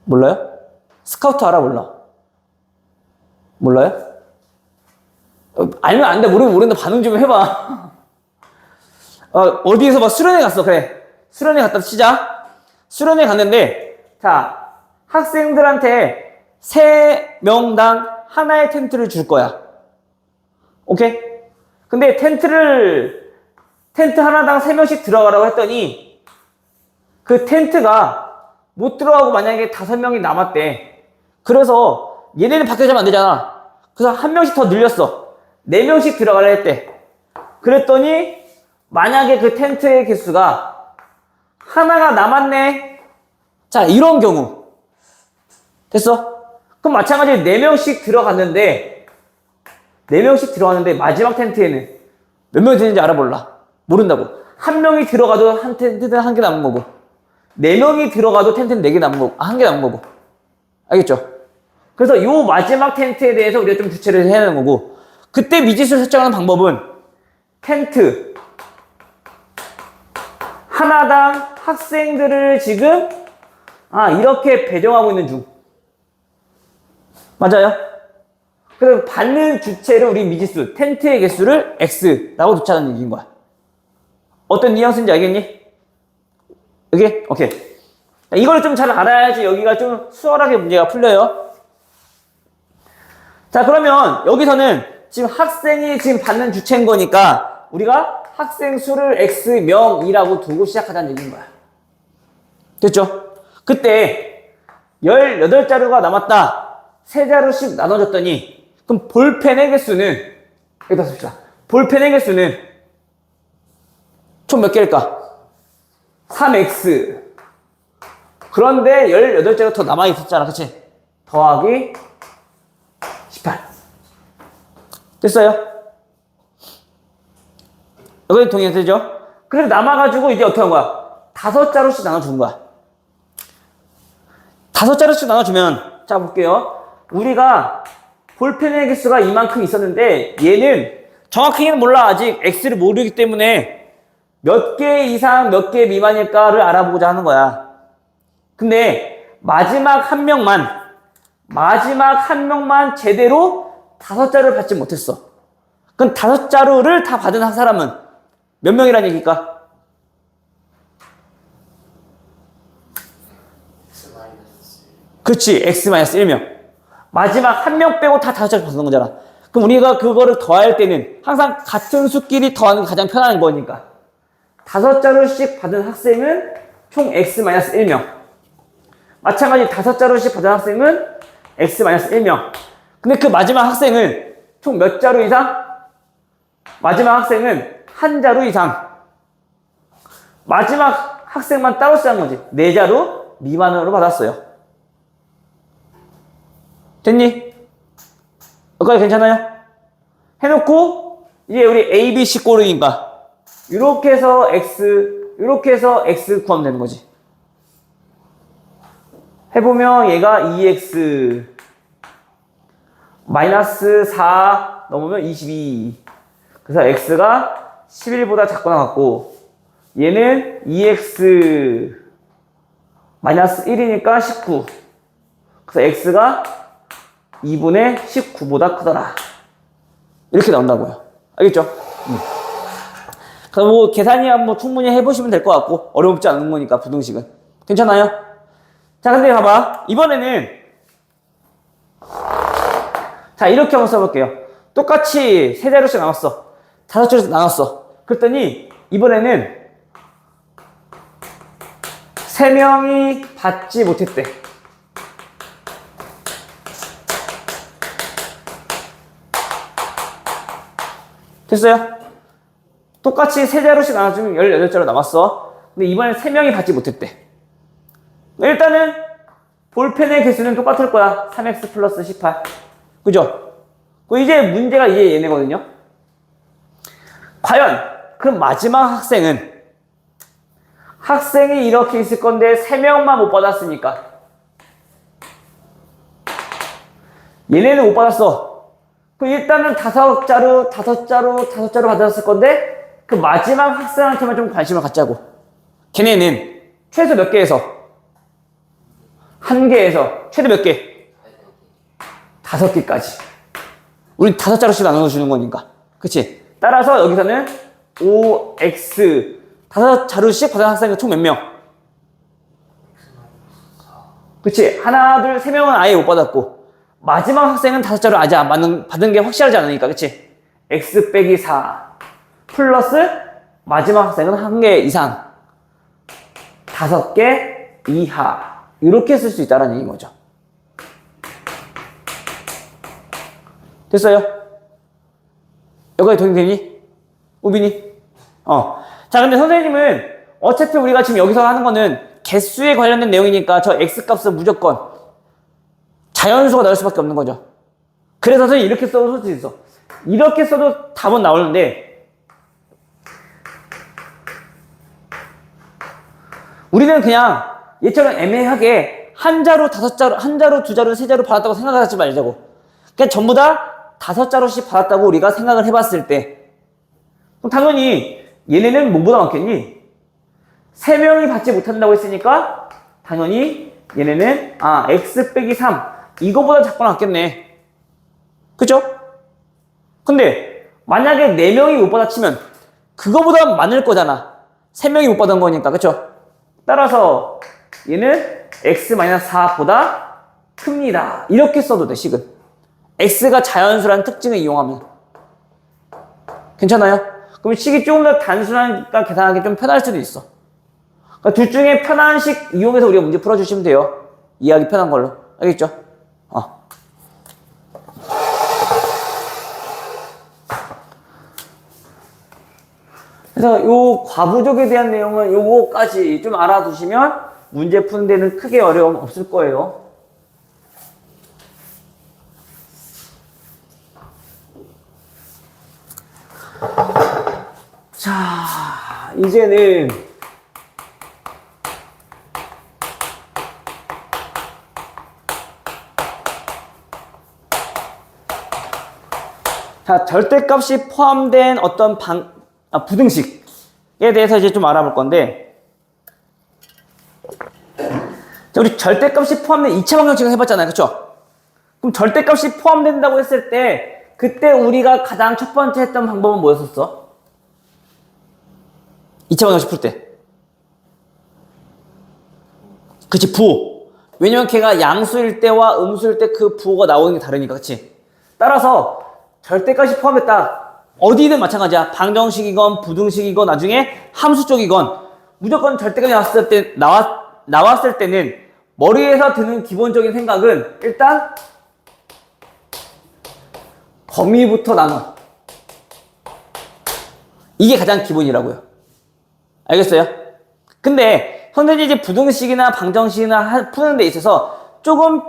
Speaker 1: 몰라요? 스카우트 알아, 몰라? 몰라요? 알면 안 돼. 모르는데 반응 좀 해봐. 어디에서 막 수련회 갔어. 그래. 수련회 갔다 치자. 수련회 갔는데, 자, 학생들한테 3명당 하나의 텐트를 줄 거야. 오케이? 근데 텐트 하나당 3명씩 들어가라고 했더니, 그 텐트가 못 들어가고 만약에 5명이 남았대. 그래서 얘네는 밖에 자면 안 되잖아. 그래서 1명씩 더 늘렸어. 4명씩 들어가려 했대. 그랬더니 만약에 그 텐트의 개수가 하나가 남았네. 자, 이런 경우 됐어? 그럼 마찬가지로 4명씩 들어갔는데 마지막 텐트에는 몇 명이 되는지 알아볼라. 모른다고. 1명이 들어가도 한 텐트는 1개 남은 거고, 4명이 들어가도 텐트는 4개 남은 거고, 1개 남은 거고. 알겠죠? 그래서 요 마지막 텐트에 대해서 우리가 좀 주체를 해야 하는 거고, 그때 미지수를 설정하는 방법은 텐트 하나당 학생들을 지금 이렇게 배정하고 있는 중. 맞아요? 그래서 받는 주체를 우리 미지수, 텐트의 개수를 X라고 놓자는 얘기인 거야. 어떤 뉘앙스인지 알겠니? 여기? 오케이. 이걸 좀 잘 알아야지 여기가 좀 수월하게 문제가 풀려요. 자, 그러면 여기서는 지금 학생이 지금 받는 주체인 거니까 우리가 학생 수를 X명이라고 두고 시작하자는 얘기인 거야. 됐죠? 그때 18자루가 남았다. 3자루씩 나눠줬더니, 그럼 볼펜의 개수는, 여기다 씁시다. 볼펜의 개수는 총 몇 개일까? 3X. 그런데 18자루가 더 남아있었잖아. 그치? 더하기 18. 됐어요? 여기 동의되죠? 그래서 남아가지고 이제 어떻게 한 거야? 5자루씩 나눠준 거야. 5자루씩 나눠주면, 자, 볼게요. 우리가 볼펜의 개수가 이만큼 있었는데, 얘는 정확히는 몰라. 아직 X를 모르기 때문에 몇 개 이상, 몇 개 미만일까를 알아보고자 하는 거야. 근데 마지막 한 명만 제대로 5자루를 받지 못했어. 그럼 5자루를 다 받은 사람은 몇 명이란 얘기일까? 그렇지, X-1명. 마지막 한 명 빼고 다 5자루 받는 거잖아. 그럼 우리가 그거를 더할 때는 항상 같은 수끼리 더하는 게 가장 편한 거니까 5자루씩 받은 학생은 총 X-1명. 마찬가지 5자루씩 받은 학생은 X-1명. 근데 그 마지막 학생은 총 몇 자루 이상? 마지막 학생은 1자루 이상. 마지막 학생만 따로 쓰는 거지. 4자루 미만으로 받았어요. 됐니? 여기까지 괜찮아요? 해놓고 이제 우리 A, B, C 꼴이니까 이렇게 해서 X 구하면 되는 거지. 해보면 얘가 2X 마이너스 4 넘으면 22. 그래서 X가 11보다 작거나 같고 얘는 2x 마이너스 1이니까 19. 그래서 x가 2분의 19보다 크더라. 이렇게 나온다고요. 알겠죠? 그럼 뭐 계산이 뭐 충분히 해보시면 될 것 같고 어렵지 않은 거니까 부등식은. 괜찮아요? 자, 근데 봐봐. 이번에는 자, 이렇게 한번 써볼게요. 똑같이 세 자료씩 나눴어. 5자료씩 나눴어. 그랬더니 이번에는 3명이 받지 못했대. 됐어요? 똑같이 세 자료씩 나눠주면 18자료 남았어. 근데 이번엔 3명이 받지 못했대. 일단은 볼펜의 개수는 똑같을 거야. 3x 플러스 18. 그죠? 이제 문제가 이제 얘네거든요. 과연 그럼 마지막 학생이 이렇게 있을 건데 3명만 못 받았으니까 얘네는 못 받았어. 그럼 일단은 5자루 받았을 건데 그 마지막 학생한테만 좀 관심을 갖자고. 걔네는 최소 몇 개에서? 1개에서 최대 몇 개? 5개까지. 우리 5자루씩 나눠주는 거니까. 그치? 따라서 여기서는 5x 5자루씩 받은 학생이 총 몇 명? 그치? 하나, 둘, 3명은 아예 못 받았고 마지막 학생은 5자루 아직 안 받은 게 확실하지 않으니까. 그치? x 빼기 4 플러스 마지막 학생은 1개 이상 5개 이하 이렇게 쓸 수 있다는 얘기인 거죠. 됐어요? 여기까지 동의되니? 우빈이? 자, 근데 선생님은 어차피 우리가 지금 여기서 하는 거는 개수에 관련된 내용이니까 저 x값은 무조건 자연수가 나올 수밖에 없는 거죠. 그래서 선생님이 이렇게 써도 쓸 수 있어. 이렇게 써도 답은 나오는데 우리는 그냥 얘처럼 애매하게 한 자루, 5자루, 한 자루, 2자루, 3자루 받았다고 생각하지 말자고. 그냥 전부 다 5자루씩 받았다고 우리가 생각을 해봤을 때 그럼 당연히 얘네는 뭐보다 많겠니? 3명이 받지 못한다고 했으니까 당연히 얘네는 x 빼기 3 이거보다 작거나 같겠네. 그죠? 근데 만약에 4명이 못 받아치면 그거보다 많을 거잖아. 3명이 못 받은 거니까. 그쵸? 따라서 얘는 x-4보다 큽니다. 이렇게 써도 돼, 식은. x가 자연수라는 특징을 이용하면. 괜찮아요? 그럼 식이 조금 더 단순하니까 계산하기 좀 편할 수도 있어. 그러니까 둘 중에 편한 식 이용해서 우리가 문제 풀어주시면 돼요. 이해하기 편한 걸로. 알겠죠? 그래서 요 과부족에 대한 내용은 요거까지 좀 알아두시면 문제 푸는 데는 크게 어려움 없을 거예요. 자, 이제는 자, 절대값이 포함된 어떤 부등식에 대해서 이제 좀 알아볼 건데, 자, 우리 절대값이 포함된 2차 방정식을 해봤잖아요. 그쵸? 그럼 절대값이 포함된다고 했을 때 그때 우리가 가장 첫 번째 했던 방법은 뭐였었어? 2차 방정식 풀 때. 그치, 부호. 왜냐면 걔가 양수일 때와 음수일 때 그 부호가 나오는 게 다르니까. 그치? 따라서 절대값이 포함됐다. 어디든 마찬가지야. 방정식이건 부등식이건 나중에 함수 쪽이건 무조건 절대값이 나왔을 때는 머리에서 드는 기본적인 생각은 일단 범위부터 나눠. 이게 가장 기본이라고요. 알겠어요? 근데 선생님이 이제 부등식이나 방정식이나 푸는 데 있어서 조금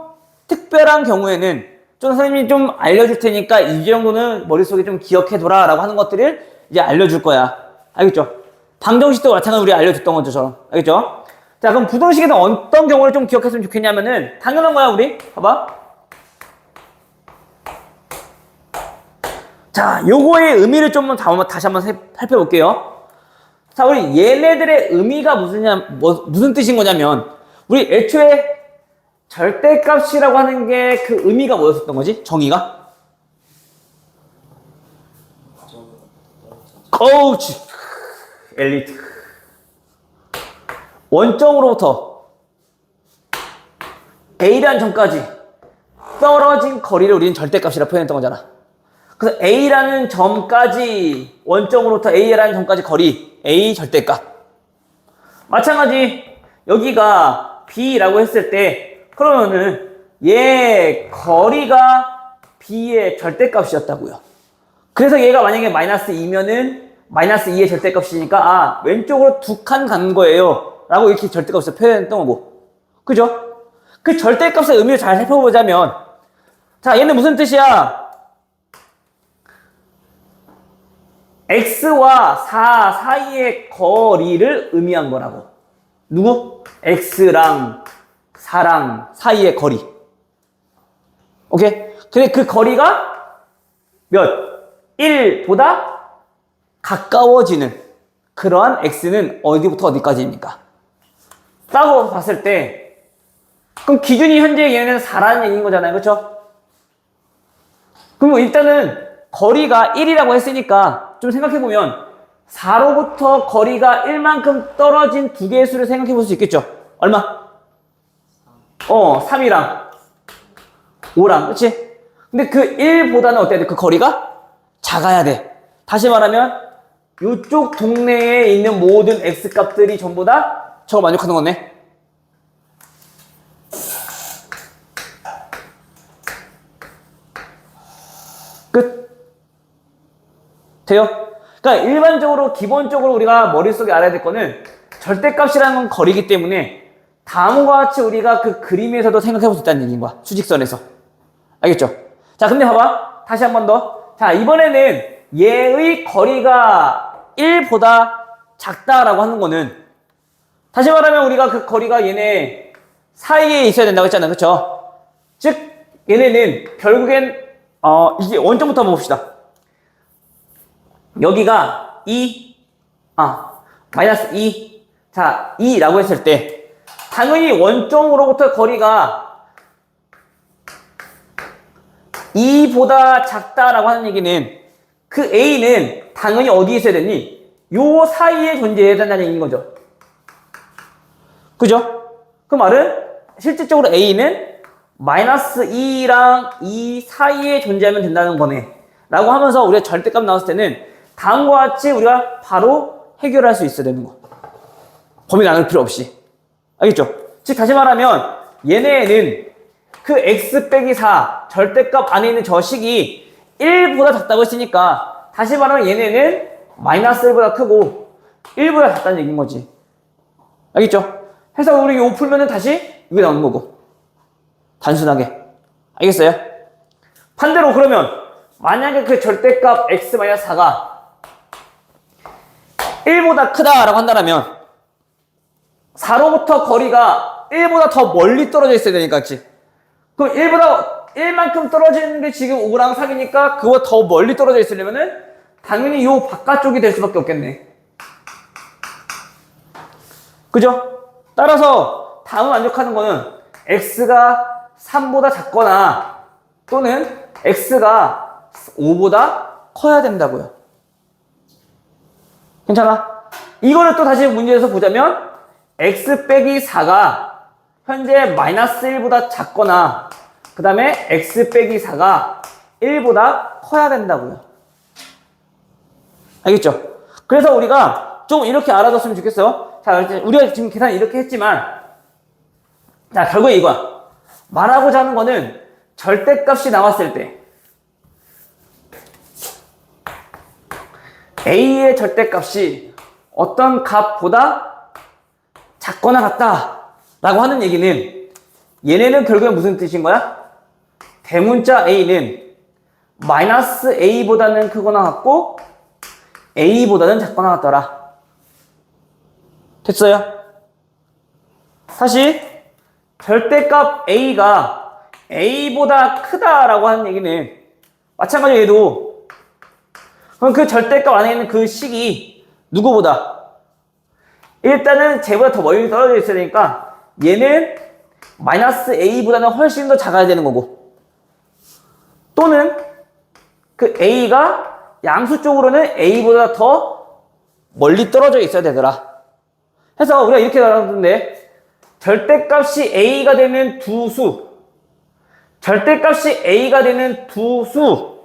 Speaker 1: 특별한 경우에는 좀 선생님이 좀 알려줄 테니까 이 정도는 머릿속에 좀 기억해둬라 라고 하는 것들을 이제 알려줄 거야. 알겠죠? 방정식도 마찬가지로 우리 알려줬던 것처럼. 알겠죠? 자, 그럼 부등식에는 어떤 경우를 좀 기억했으면 좋겠냐면은 당연한 거야, 우리. 봐봐. 자, 요거의 의미를 좀 다시 한번 살펴볼게요. 자, 우리 얘네들의 의미가 무슨 뜻인 거냐면, 우리 애초에 절대값이라고 하는 게 그 의미가 뭐였었던 거지? 정의가? 거우치 엘리트. 원점으로부터 A라는 점까지 떨어진 거리를 우리는 절대값이라고 표현했던 거잖아. 그래서 A라는 점까지, 원점으로부터 A라는 점까지 거리, A 절대값. 마찬가지 여기가 B라고 했을 때 그러면은 얘 거리가 B의 절대값이었다고요. 그래서 얘가 만약에 마이너스 2면은 마이너스 2의 절대값이니까 아, 왼쪽으로 2칸 간 거예요 라고 이렇게 절대값을 표현했던 거고, 그죠? 그 절대값의 의미를 잘 살펴보자면, 자, 얘는 무슨 뜻이야? x와 4 사이의 거리를 의미한 거라고. 누구? x랑 4랑 사이의 거리. 오케이? 근데 그 거리가 몇? 1보다 가까워지는 그러한 x는 어디부터 어디까지입니까? 따고 봤을 때 그럼 기준이 현재 얘는 4라는 얘기인 거잖아요. 그렇죠? 그럼 일단은 거리가 1이라고 했으니까 좀 생각해보면 4로부터 거리가 1만큼 떨어진 두 개의 수를 생각해볼 수 있겠죠? 얼마? 3이랑 5랑, 그렇지? 근데 그 1보다는 어때야 돼? 그 거리가 작아야 돼. 다시 말하면 이쪽 동네에 있는 모든 x값들이 전부 다 저거 만족하는 거네. 끝. 돼요? 그러니까 일반적으로 기본적으로 우리가 머릿속에 알아야 될 거는 절대값이라는 건 거리이기 때문에 다음과 같이 우리가 그 그림에서도 생각해 볼 수 있다는 얘기인 거야. 수직선에서. 알겠죠? 자, 근데 봐봐. 다시 한 번 더. 자, 이번에는 얘의 거리가 1보다 작다라고 하는 거는, 다시 말하면 우리가 그 거리가 얘네 사이에 있어야 된다고 했잖아. 그쵸? 즉, 얘네는 결국엔 이게 원점부터 한번 봅시다. 여기가 2, 마이너스 2. 자, 2라고 했을 때, 당연히 원점으로부터 거리가 2보다 작다라고 하는 얘기는 그 A는 당연히 어디에 있어야 되니? 요 사이에 존재해야 된다는 얘기인 거죠. 그죠? 그 말은 실질적으로 A는 마이너스 2랑 2 사이에 존재하면 된다는 거네. 라고 하면서 우리가 절대값 나왔을 때는 다음과 같이 우리가 바로 해결할 수 있어야 되는 거. 범위 나눌 필요 없이. 알겠죠? 즉 다시 말하면 얘네는 그 x 빼기 4 절대값 안에 있는 저 식이 1보다 작다고 했으니까 다시 말하면 얘네는 마이너스 1보다 크고 1보다 작다는 얘기인 거지. 알겠죠? 해서 우리 이거 풀면은 다시 이게 나오는 거고. 단순하게. 알겠어요? 반대로 그러면 만약에 그 절대값 x-4가 1보다 크다라고 한다면 4로부터 거리가 1보다 더 멀리 떨어져 있어야 되니까, 그치? 그럼 1만큼 떨어지는 게 지금 5랑 4이니까 그거 더 멀리 떨어져 있으려면은 당연히 요 바깥쪽이 될 수밖에 없겠네. 그죠? 따라서 다음 만족하는 거는 x가 3보다 작거나 또는 x가 5보다 커야 된다고요. 괜찮아? 이거를 또 다시 문제에서 보자면 x 빼기 4가 현재 마이너스 1보다 작거나 그 다음에 x 빼기 4가 1보다 커야 된다고요. 알겠죠? 그래서 우리가 좀 이렇게 알아뒀으면 좋겠어요. 자, 우리가 지금 계산 이렇게 했지만 자, 결국에 이거야. 말하고자 하는 거는 절대값이 나왔을 때 A의 절대값이 어떤 값보다 작거나 같다 라고 하는 얘기는 얘네는 결국에 무슨 뜻인 거야? 대문자 A는 마이너스 A보다는 크거나 같고 A보다는 작거나 같더라. 됐어요? 사실 절대값 A가 A보다 크다라고 하는 얘기는 마찬가지로 얘도 그럼 그 절대값 안에 있는 그 식이 누구보다? 일단은 쟤보다 더 멀리 떨어져 있어야 되니까 얘는 마이너스 a보다는 훨씬 더 작아야 되는 거고, 또는 그 a가 양수 쪽으로는 a보다 더 멀리 떨어져 있어야 되더라. 해서 우리가 이렇게 나눴는데, 절대값이 a가 되는 두 수, 절대값이 a가 되는 두 수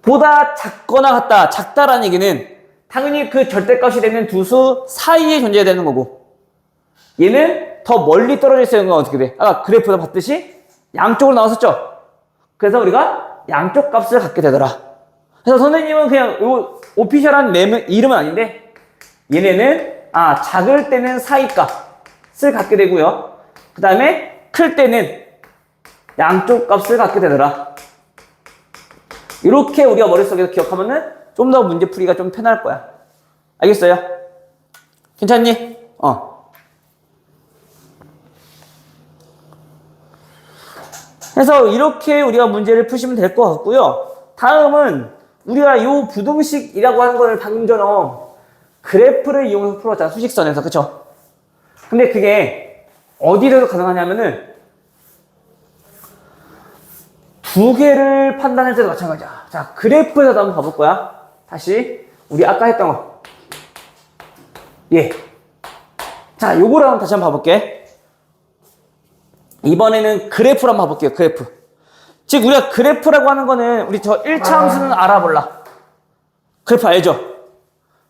Speaker 1: 보다 작거나 같다, 작다라는 얘기는 당연히 그 절대값이 되는 두 수 사이에 존재해야 되는 거고, 얘는 더 멀리 떨어져 있어야 되는 건 어떻게 돼? 아까 그래프에서 봤듯이 양쪽으로 나왔었죠? 그래서 우리가 양쪽 값을 갖게 되더라. 그래서 선생님은 그냥 요 오피셜한 이름은 아닌데, 얘네는 작을 때는 사이 값을 갖게 되고요, 그 다음에 클 때는 양쪽 값을 갖게 되더라. 이렇게 우리가 머릿속에서 기억하면은 좀 더 문제 풀이가 좀 편할 거야. 알겠어요? 괜찮니? 그래서 이렇게 우리가 문제를 푸시면 될 것 같고요. 다음은 우리가 이 부등식이라고 하는 걸 방금 전에 그래프를 이용해서 풀었잖아, 수직선에서. 그쵸? 근데 그게 어디에서 가능하냐면은 두 개를 판단할 때도 마찬가지야. 자, 그래프에서도 한번 봐볼 거야. 다시 우리 아까 했던 거. 자, 요거를 한번 다시 한번 봐볼게. 이번에는 그래프를 한번 봐볼게요. 그래프. 즉 우리가 그래프라고 하는 거는 우리 저 1차 함수는 알아볼라. 그래프 알죠?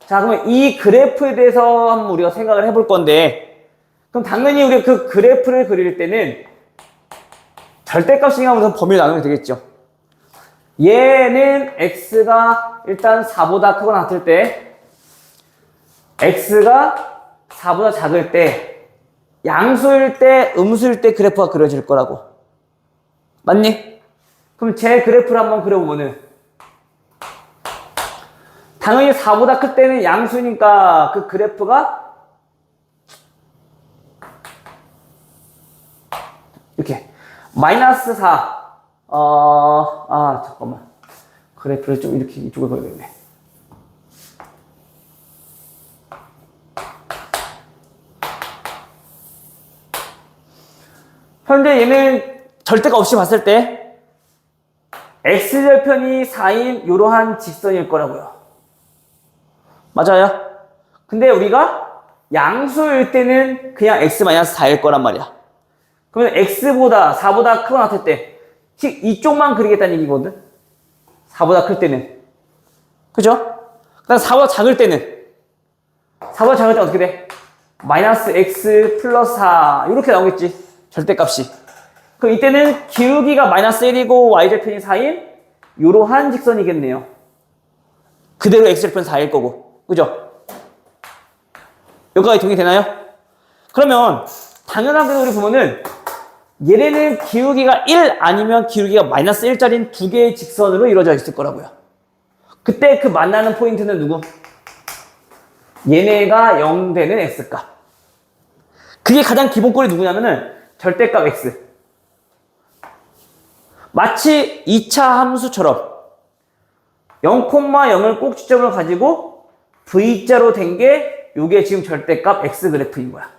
Speaker 1: 자, 그러면 이 그래프에 대해서 한번 우리가 생각을 해볼 건데, 그럼 당연히 우리가 그 그래프를 그릴 때는 절대값이니까 우선 범위를 나누면 되겠죠. 얘는 x가 일단 4보다 크거나 같을 때, x가 4보다 작을 때, 양수일 때, 음수일 때 그래프가 그려질 거라고. 맞니? 그럼 제 그래프를 한번 그려보면은, 당연히 4보다 클 때는 양수니까 그 그래프가 이렇게 마이너스 4. 잠깐만. 그래프를 좀 이렇게 이쪽에 그려야겠네. 현재 얘는 절대가 없이 봤을 때 x절편이 4인 이러한 직선일 거라고요. 맞아요? 근데 우리가 양수일 때는 그냥 x-4일 거란 말이야. 그러면 x보다 4보다 크거나 같을 때, 즉 이쪽만 그리겠다는 얘기거든. 4보다 클 때는. 그죠? 그다음 4보다 작을 때는, 4보다 작을 때 어떻게 돼? 마이너스 x 플러스 4 이렇게 나오겠지, 절대값이. 그럼 이때는 기울기가 마이너스 1이고 y절편이 4인 이러한 직선이겠네요. 그대로 x절편 4일 거고. 그죠? 여기까지 동의되나요? 그러면 당연하게도 우리 보면은 얘네는 기울기가 1 아니면 기울기가 마이너스 1짜리인 두 개의 직선으로 이루어져 있을 거라고요. 그때 그 만나는 포인트는 누구? 얘네가 0 되는 x값. 그게 가장 기본꼴이 누구냐면은 절대값 x. 마치 2차 함수처럼 0,0을 꼭지점을 가지고 V자로 된 게 요게 지금 절대값 x 그래프인 거야.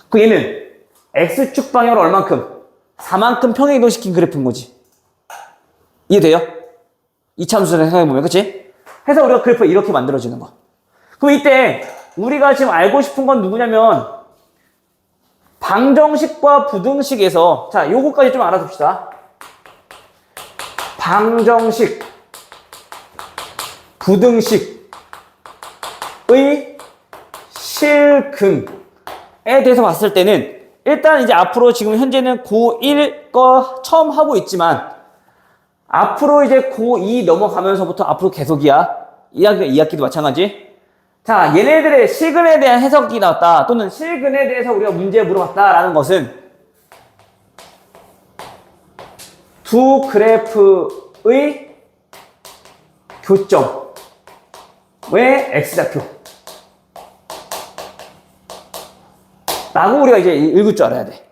Speaker 1: 그 얘는 x축 방향으로 얼만큼? 4만큼 평행이동시킨 그래프인 거지. 이해돼요? 2차 함수를 생각해보면, 그치? 해서 우리가 그래프가 이렇게 만들어지는 거. 그럼 이때 우리가 지금 알고 싶은 건 누구냐면 방정식과 부등식에서, 자, 요거까지 좀 알아둡시다. 방정식, 부등식의 실근에 대해서 봤을 때는 일단 이제 앞으로 지금 현재는 고1 거 처음 하고 있지만 앞으로 이제 고2 넘어가면서부터 앞으로 계속이야. 2학기도 마찬가지. 자, 얘네들의 실근에 대한 해석이 나왔다, 또는 실근에 대해서 우리가 문제 물어봤다라는 것은 두 그래프의 교점의 x좌표 라고 우리가 이제 읽을 줄 알아야 돼.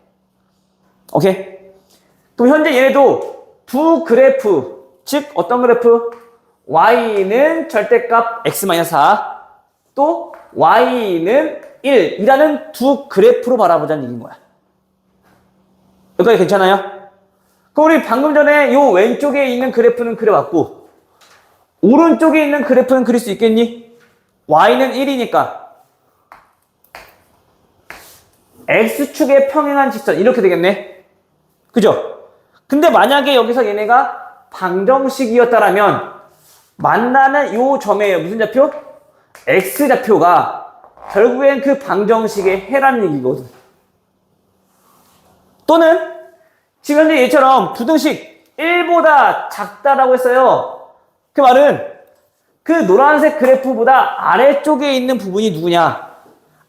Speaker 1: 오케이? 그럼 현재 얘네도 두 그래프, 즉 어떤 그래프? y는 절대값 x-4, 또 y는 1이라는 두 그래프로 바라보자는 얘기인 거야. 여기까지 괜찮아요? 그럼 우리 방금 전에 요 왼쪽에 있는 그래프는 그려봤고 오른쪽에 있는 그래프는 그릴 수 있겠니? y는 1이니까 x축에 평행한 직선 이렇게 되겠네. 그죠? 근데 만약에 여기서 얘네가 방정식이었다라면 만나는 요 점에 무슨 좌표? x좌표가 결국엔 그 방정식의 해라는 얘기거든. 또는 지금 현재 얘처럼 부등식 1보다 작다라고 했어요. 그 말은 그 노란색 그래프보다 아래쪽에 있는 부분이 누구냐?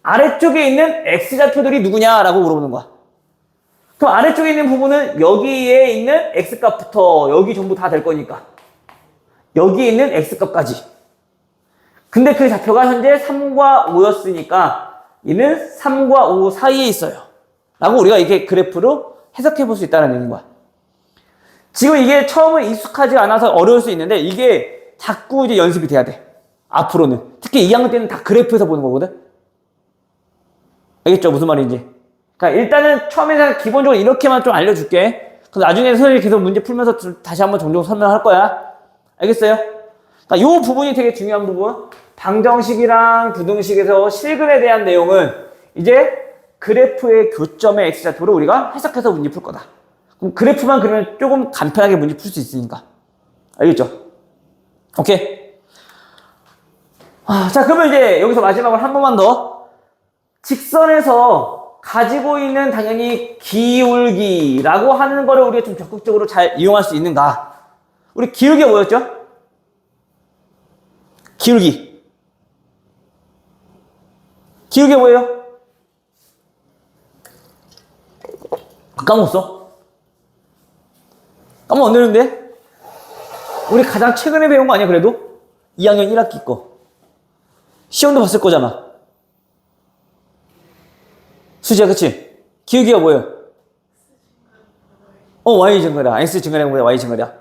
Speaker 1: 아래쪽에 있는 x좌표들이 누구냐라고 물어보는 거야. 그럼 아래쪽에 있는 부분은 여기에 있는 x값부터 여기 전부 다 될 거니까 여기에 있는 x값까지. 근데 그 좌표가 현재 3과 5였으니까 얘는 3과 5 사이에 있어요. 라고 우리가 이렇게 그래프로 해석해 볼 수 있다는 얘기인 거야. 지금 이게 처음은 익숙하지 않아서 어려울 수 있는데 이게 자꾸 이제 연습이 돼야 돼. 앞으로는. 특히 2학년 때는 다 그래프에서 보는 거거든. 알겠죠? 무슨 말인지. 그러니까 일단은 처음에는 기본적으로 이렇게만 좀 알려줄게. 그럼 나중에 선생님이 계속 문제 풀면서 다시 한번 종종 설명할 거야. 알겠어요? 그러니까 이 부분이 되게 중요한 부분. 방정식이랑 부등식에서 실근에 대한 내용은 이제 그래프의 교점의 x좌표로 우리가 해석해서 문제 풀 거다. 그럼 그래프만 그리면 조금 간편하게 문제 풀 수 있으니까. 알겠죠? 오케이. 자, 그러면 이제 여기서 마지막으로 한 번만 더. 직선에서 가지고 있는 당연히 기울기라고 하는 거를 우리가 좀 적극적으로 잘 이용할 수 있는가? 우리 기울기가 뭐였죠? 기울기. 기울기가 뭐예요? 까먹었어? 까먹었는데? 우리 가장 최근에 배운 거 아니야, 그래도? 2학년 1학기 거. 시험도 봤을 거잖아. 수지야, 그치? 기울기가 뭐예요? y 증가량. x 증가량분의 y 증가량.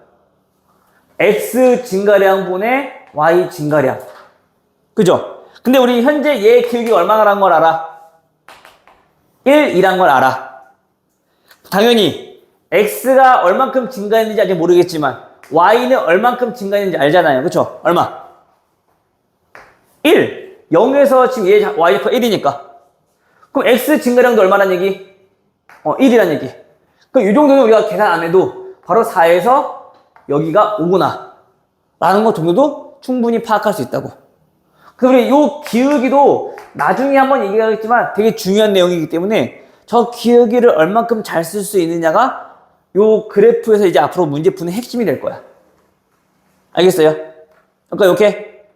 Speaker 1: x 증가량분의 y 증가량. 그죠? 근데 우리 현재 얘 기울기가 얼마나란 걸 알아? 1이란 걸 알아. 당연히 x가 얼만큼 증가했는지 아직 모르겠지만 y는 얼만큼 증가했는지 알잖아요. 그쵸? 얼마? 1. 0에서 지금 얘 y가 1이니까. 그럼 x 증가량도 얼마란 얘기? 1이란 얘기. 그럼 이 정도는 우리가 계산 안 해도 바로 4에서 여기가 5구나 라는 것 정도도 충분히 파악할 수 있다고. 그래서 우리 이 기울기도 나중에 한번 얘기하겠지만 되게 중요한 내용이기 때문에 저 기울기를 얼만큼 잘 쓸 수 있느냐가 이 그래프에서 이제 앞으로 문제 푸는 핵심이 될 거야. 알겠어요? 그러니까 이렇게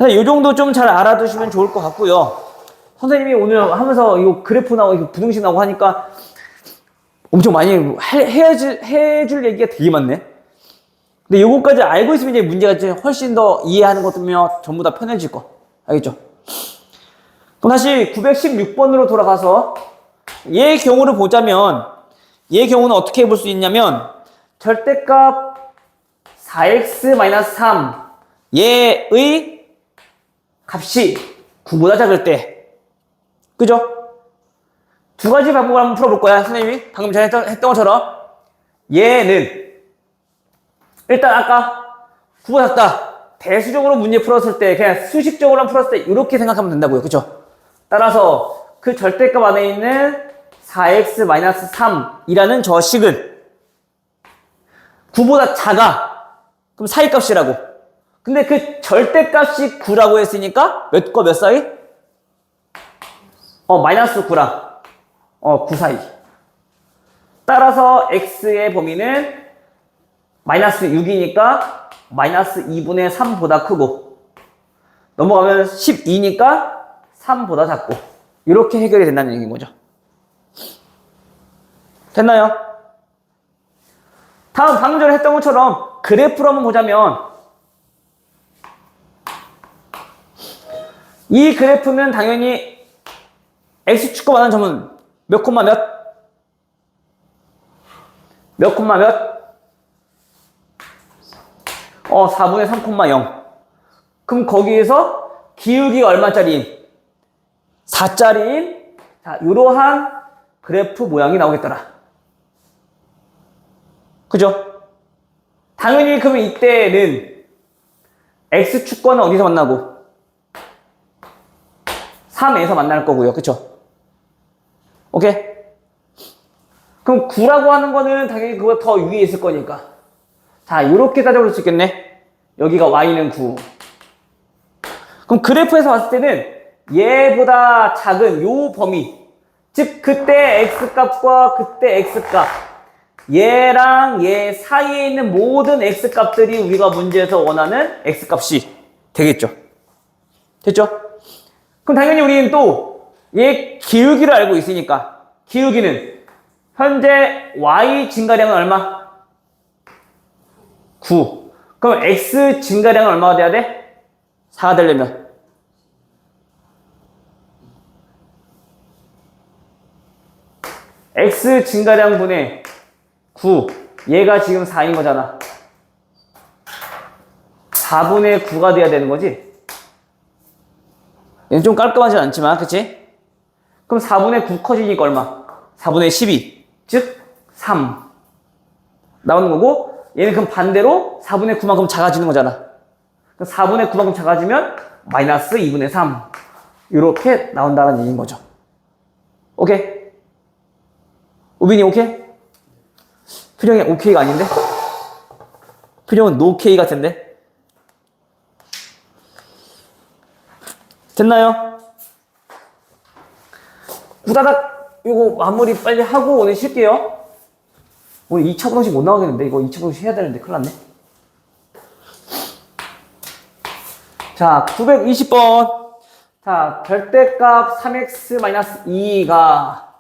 Speaker 1: 이 정도 좀 잘 알아두시면 좋을 것 같고요. 선생님이 오늘 하면서 이 그래프 나오고 부등식 나오고 하니까 엄청 많이 해줄 얘기가 되게 많네. 근데 요거까지 알고 있으면 이제 문제가 이제 훨씬 더 이해하는 것도 전부 다 편해질 거. 알겠죠? 그럼 다시 916번으로 돌아가서 얘의 경우를 보자면 얘의 경우는 어떻게 볼 수 있냐면 절대값 4x-3 얘의 값이 9보다 작을 때 그죠? 두 가지 방법을 한번 풀어볼 거야. 선생님이 방금 전에 했던 것처럼 얘는 일단 아까 9보다 작다. 대수적으로 문제 풀었을 때 그냥 수식적으로 풀었을 때 이렇게 생각하면 된다고요. 그죠? 따라서 그 절대값 안에 있는 4x-3이라는 저 식은 9보다 작아. 그럼 사이값이라고. 근데 그 절대값이 9라고 했으니까 몇과 몇 사이? 마이너스 9랑 9 사이. 따라서 x의 범위는 마이너스 6이니까 마이너스 2분의 3보다 크고 넘어가면 12니까 3보다 작고 이렇게 해결이 된다는 얘기인 거죠. 됐나요? 다음 방금 전에 했던 것처럼 그래프로 한번 보자면 이 그래프는 당연히 x축과 많은 점은 몇 콤마 몇? 몇 콤마 몇? 4분의 3 콤마 0. 그럼 거기에서 기울기가 얼마짜리인? 4짜리인 자, 이러한 그래프 모양이 나오겠더라. 그죠? 당연히 그러면 이때는 x축권은 어디서 만나고? 3에서 만날 거고요. 그쵸? 오케이? 그럼 9라고 하는 거는 당연히 그거 더 위에 있을 거니까. 자, 이렇게 따져볼 수 있겠네. 여기가 y는 9. 그럼 그래프에서 봤을 때는 얘보다 작은 요 범위, 즉 그때 x값과 그때 x값, 얘랑 얘 사이에 있는 모든 x값들이 우리가 문제에서 원하는 x값이 되겠죠. 됐죠? 그럼 당연히 우리는 또 얘 기울기를 알고 있으니까 기울기는 현재 y 증가량은 얼마? 9. 그럼 x 증가량은 얼마가 돼야 돼? 4가 되려면 x 증가량 분의 9 얘가 지금 4인 거잖아. 4분의 9가 돼야 되는 거지. 얘는 좀 깔끔하진 않지만 그치? 그럼 4분의 9 커지니까 얼마? 4분의 12 즉 3 나오는 거고 얘는 그럼 반대로 4분의 9만큼 작아지는 거잖아. 그럼 4분의 9만큼 작아지면 마이너스 2분의 3 이렇게 나온다는 얘기인 거죠. 오케이? 우빈이 오케이? 표정이 오케이가 아닌데? 표정은 노케이 같은데? 됐나요? 후다닥 이거 마무리 빨리 하고 오늘 쉴게요. 오늘 2차 부동식 못 나오겠는데? 이거 2차 부동식 해야 되는데 큰일 났네. 자, 920번. 자, 절대값 3x-2가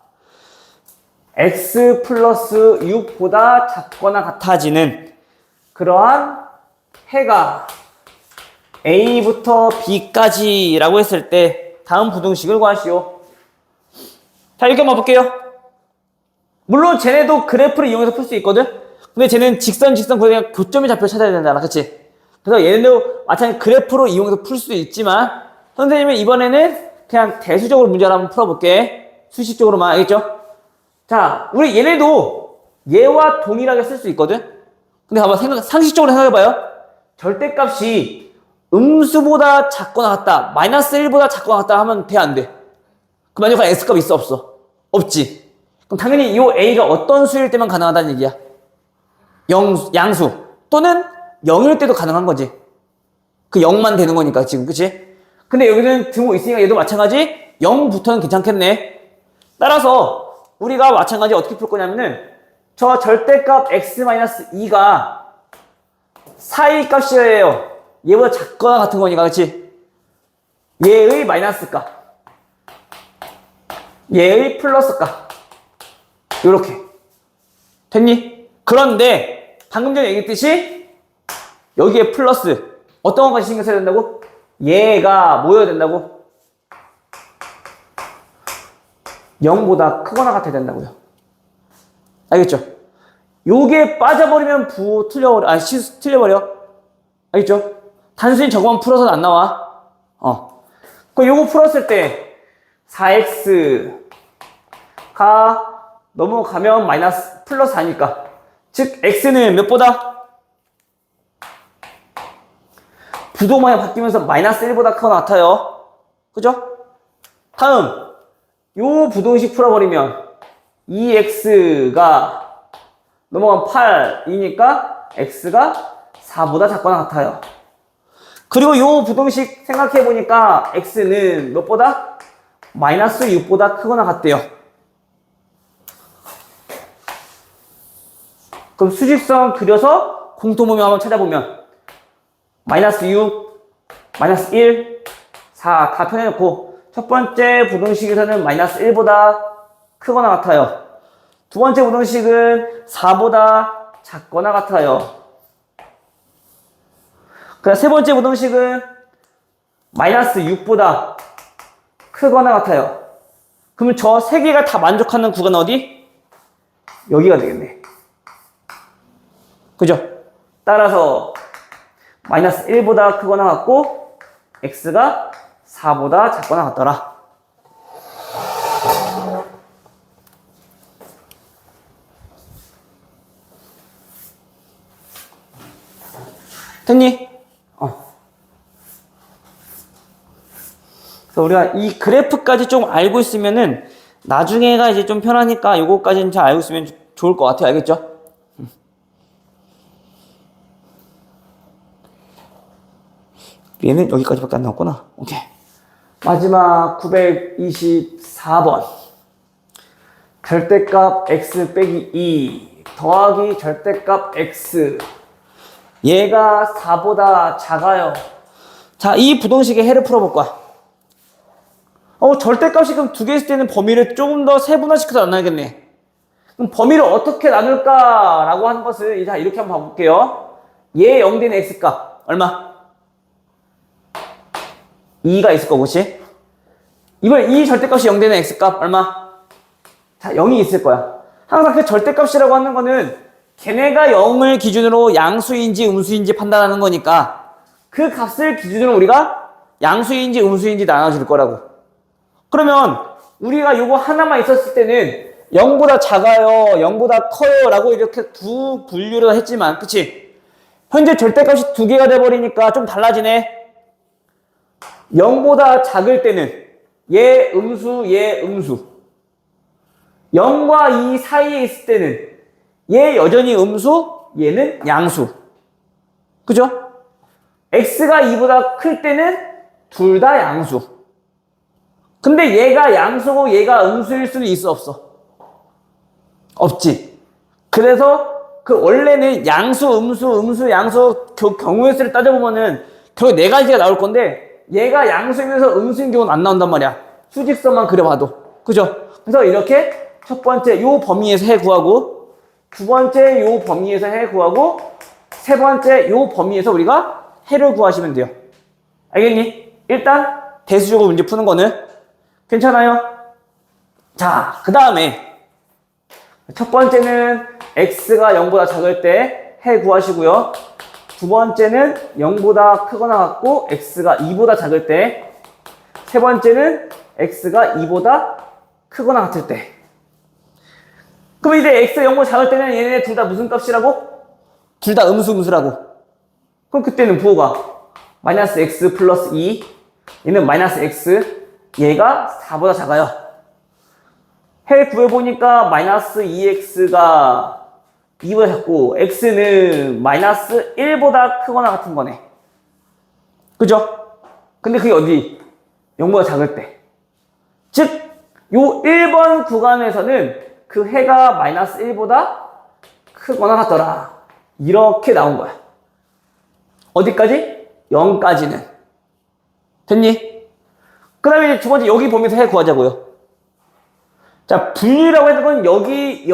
Speaker 1: x 플러스 6보다 작거나 같아지는 그러한 해가 A부터 B까지 라고 했을 때 다음 부등식을 구하시오. 자, 이렇게 한번 볼게요. 물론 쟤네도 그래프를 이용해서 풀 수 있거든? 근데 쟤는 직선 그냥 교점이 잡혀 찾아야 된잖아. 그치? 그래서 얘네도 마찬가지 그래프로 이용해서 풀 수도 있지만 선생님은 이번에는 그냥 대수적으로 문제를 한번 풀어볼게. 수식적으로만. 알겠죠? 자, 우리 얘네도 얘와 동일하게 쓸 수 있거든? 근데 한번 상식적으로 생각해봐요. 절대값이 음수보다 작거나 같다, 마이너스 1보다 작거나 같다 하면 돼, 안 돼? 그럼 만약에 x값이 있어, 없어? 없지. 그럼 당연히 이 a가 어떤 수일 때만 가능하다는 얘기야? 양수 또는 0일 때도 가능한 거지. 그 0만 되는 거니까 지금, 그치? 근데 여기는 등호 있으니까 얘도 마찬가지 0부터는 괜찮겠네. 따라서 우리가 마찬가지 어떻게 풀 거냐면은 저 절대값 x-2가 사이 값이에요. 얘보다 작거나 같은 거니까, 그치? 얘의 마이너스 값, 얘의 플러스 값, 요렇게 됐니? 그런데 방금 전에 얘기했듯이 여기에 플러스 어떤 것까지 신경 써야 된다고? 얘가 뭐여야 된다고? 0보다 크거나 같아야 된다고요. 알겠죠? 요게 빠져버리면 틀려버려. 알겠죠? 단순히 저거만 풀어서는 안 나와. 그럼 요거 풀었을 때 4x가 넘어가면 마이너스 플러스 4니까 즉 x는 몇보다? 부동방향 바뀌면서 마이너스 1보다 크거나 같아요. 그죠? 다음 요 부동식 풀어버리면 2x가 넘어가면 8이니까 x가 4보다 작거나 같아요. 그리고 요 부등식 생각해보니까 x는 몇보다? 마이너스 6보다 크거나 같대요. 그럼 수직선 그려서 공통범위 한번 찾아보면 마이너스 6, 마이너스 1, 4 다 표현해놓고 첫 번째 부등식에서는 마이너스 1보다 크거나 같아요. 두 번째 부등식은 4보다 작거나 같아요. 그다음 세 번째 부등식은 마이너스 6보다 크거나 같아요. 그러면 저 세 개가 다 만족하는 구간 어디? 여기가 되겠네. 그죠? 따라서 마이너스 1보다 크거나 같고 x가 4보다 작거나 같더라. 됐니? 그래서 우리가 이 그래프까지 좀 알고 있으면은 나중에가 이제 좀 편하니까 요거까지는 잘 알고 있으면 좋을 것 같아요. 알겠죠? 얘는 여기까지밖에 안 나왔구나. 오케이. 마지막 924번. 절대값 x 빼기 2 더하기 절대값 x. 얘가 4보다 작아요. 자, 이 부등식의 해를 풀어볼 거야. 절대값이 그럼 두 개 있을 때는 범위를 조금 더 세분화시켜서 나눠야겠네. 그럼 범위를 어떻게 나눌까라고 하는 것을 자, 이렇게 한번 봐볼게요. 얘 0 되는 x값 얼마? 2가 있을 거고, 그치? 이번 이 절대값이 0 되는 x값 얼마? 자, 0이 있을 거야. 항상 그 절대값이라고 하는 거는 걔네가 0을 기준으로 양수인지 음수인지 판단하는 거니까 그 값을 기준으로 우리가 양수인지 음수인지 나눠줄 거라고. 그러면 우리가 요거 하나만 있었을 때는 0보다 작아요, 0보다 커요 라고 이렇게 두 분류를 했지만, 그치? 현재 절대값이 두 개가 돼버리니까 좀 달라지네. 0보다 작을 때는 얘 음수, 얘 음수. 0과 2 사이에 있을 때는 얘 여전히 음수, 얘는 양수. 그죠? x가 2보다 클 때는 둘 다 양수. 근데 얘가 양수고 얘가 음수일 수는 있어, 없어? 없지. 그래서 그 원래는 양수, 음수, 양수 경우의 수를 따져보면은 결국 네 가지가 나올 건데 얘가 양수이면서 음수인 경우는 안 나온단 말이야. 수직선만 그려봐도. 그죠? 그래서 이렇게 첫 번째 요 범위에서 해 구하고, 두 번째 요 범위에서 해 구하고, 세 번째 요 범위에서 우리가 해를 구하시면 돼요. 알겠니? 일단 대수적으로 문제 푸는 거는 괜찮아요? 자, 그 다음에 첫 번째는 x가 0보다 작을 때 해 구하시고요. 두 번째는 0보다 크거나 같고 x가 2보다 작을 때, 세 번째는 x가 2보다 크거나 같을 때. 그럼 이제 x가 0보다 작을 때는 얘네 둘 다 무슨 값이라고? 둘 다 음수라고. 그럼 그때는 부호가 마이너스 x 플러스 2, 얘는 마이너스 x, 얘가 4보다 작아요. 해 구해보니까 마이너스 2x가 2보다 작고 x는 마이너스 1보다 크거나 같은 거네. 그죠? 근데 그게 어디? 0보다 작을 때. 즉, 요 1번 구간에서는 그 해가 마이너스 1보다 크거나 같더라. 이렇게 나온 거야. 어디까지? 0까지는. 됐니? 그 다음에 두 번째 여기 범위에서 해 구하자고요. 자, 분리라고 하는 건 여기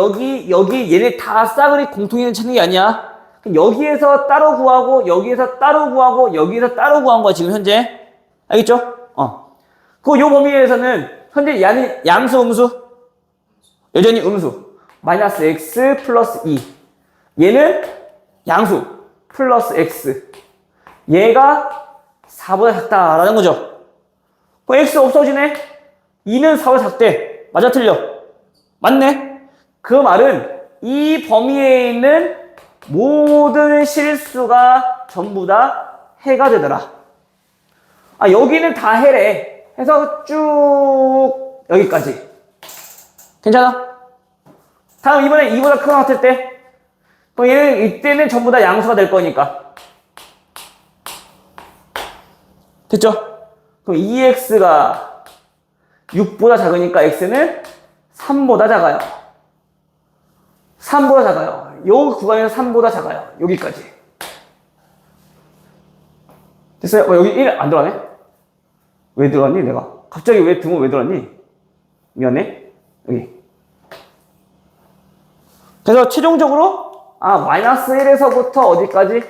Speaker 1: 얘네 다 싸그리 공통인을 찾는 게 아니야. 여기에서 따로 구하고 여기에서 따로 구하고 여기에서 따로 구한 거야 지금 현재. 알겠죠? 그 요 범위에서는 현재 양수 음수? 여전히 음수. 마이너스 x 플러스 2. 얘는 양수 플러스 x. 얘가 4보다 작다라는 거죠. 그럼 x 없어지네? 2는 4보다 작대. 맞아, 틀려? 맞네? 그 말은 이 범위에 있는 모든 실수가 전부 다 해가 되더라. 아, 여기는 다 해래. 해서 쭉 여기까지. 괜찮아? 다음 이번에 2보다 크거나 같을 때? 그럼 얘는 이때는 전부 다 양수가 될 거니까. 됐죠? 그럼 2x가 6보다 작으니까 x는 3보다 작아요. 3보다 작아요. 요 구간에서 3보다 작아요. 여기까지. 됐어요? 여기 1 안 들어가네? 왜 들어갔니, 내가? 갑자기 왜 등호 왜 들어갔니? 미안해. 여기. 그래서 최종적으로, 마이너스 1에서부터 어디까지?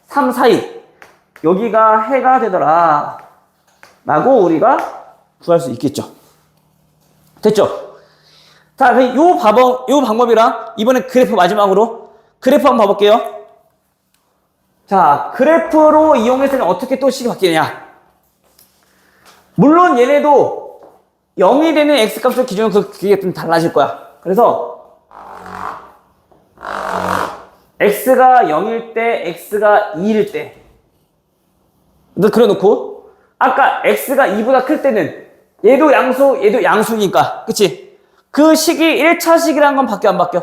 Speaker 1: 3 사이. 여기가 해가 되더라. 라고 우리가 구할 수 있겠죠. 됐죠? 자, 요 방법이랑 이번에 그래프 마지막으로 그래프 한번 봐볼게요. 자, 그래프로 이용해서는 어떻게 또 식이 바뀌느냐. 물론 얘네도 0이 되는 x값을 기준으로 그게 좀 달라질 거야. 그래서 x가 0일 때, x가 2일 때 너 그려놓고 아까 x가 2보다 클 때는 얘도 양수, 얘도 양수니까 그치? 그 식이 1차 식이라는 건 바뀌어 안 바뀌어?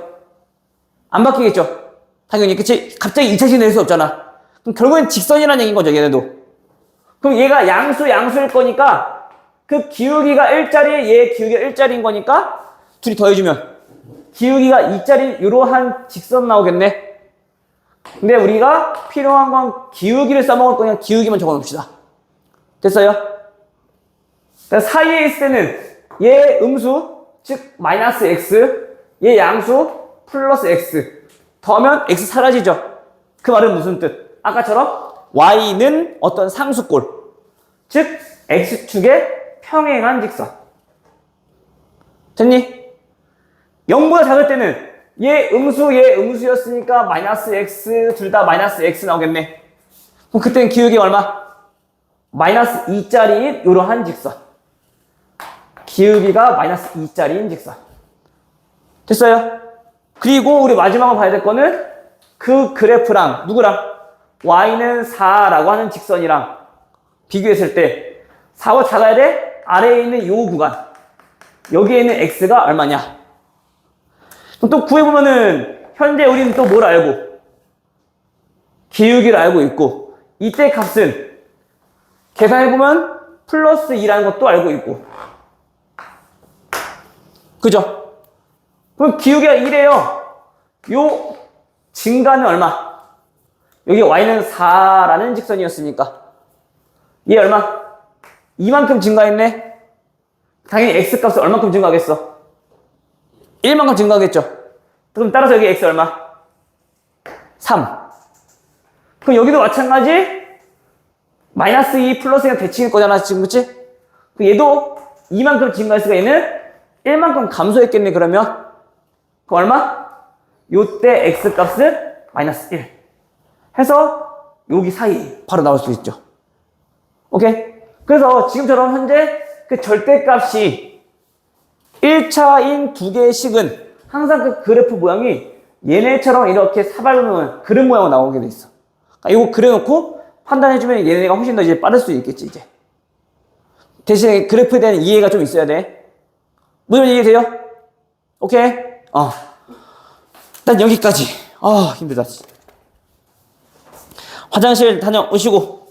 Speaker 1: 안 바뀌겠죠? 당연히 그치? 갑자기 2차 식 낼 수 없잖아. 그럼 결국엔 직선이라는 얘기인 거죠 얘네도. 그럼 얘가 양수일 거니까 그 기울기가 1짜리, 얘 기울기가 1짜리인 거니까 둘이 더해주면 기울기가 2짜리 이러한 직선 나오겠네. 근데 우리가 필요한 건 기울기를 써먹을 거냐 기울기만 적어놓읍시다. 됐어요? 사이에 있을 때는 얘 음수 즉 마이너스 x 얘 양수 플러스 x 더하면 x 사라지죠. 그 말은 무슨 뜻? 아까처럼 y는 어떤 상수꼴 즉 x축의 평행한 직선. 됐니? 0보다 작을 때는 얘 음수였으니까 마이너스 x 둘 다 마이너스 x 나오겠네. 그럼 그때는 기울기 얼마? 마이너스 2짜리인 이러한 직선. 기울기가 마이너스 2짜리인 직선. 됐어요? 그리고 우리 마지막으로 봐야 될 거는 그 그래프랑 누구랑? y는 4라고 하는 직선이랑 비교했을 때 4보다 작아야 돼? 아래에 있는 요 구간. 여기에 있는 x가 얼마냐? 그럼 또 구해보면은 현재 우리는 또 뭘 알고? 기울기를 알고 있고 이때 값은 계산해보면 플러스 2라는 것도 알고 있고 그죠? 그럼 기울기가 1이에요. 요 증가는 얼마? 여기 y는 4라는 직선이었으니까 얘 얼마? 이만큼 증가했네. 당연히 x값은 얼만큼 증가하겠어? 1만큼 증가하겠죠. 그럼 따라서 여기 x 얼마? 3. 그럼 여기도 마찬가지 마이너스 2 플러스 2가 대칭일 거잖아 지금 그치? 얘도 2만큼 증가했으니까 얘는 1만큼 감소했겠네. 그러면 그 얼마? 요때 x값은 마이너스 1 해서 여기 사이 바로 나올 수 있죠. 오케이? 그래서 지금처럼 현재 그 절대값이 1차인 두 개의 식은 항상 그 그래프 모양이 얘네처럼 이렇게 사발면 그릇 모양으로 나오게 돼 있어. 그러니까 이거 그려놓고 판단해주면 얘네가 훨씬 더 이제 빠를 수 있겠지 이제. 대신에 그래프에 대한 이해가 좀 있어야 돼. 무슨 이해돼요? 오케이? 난 여기까지. 힘들다. 화장실 다녀오시고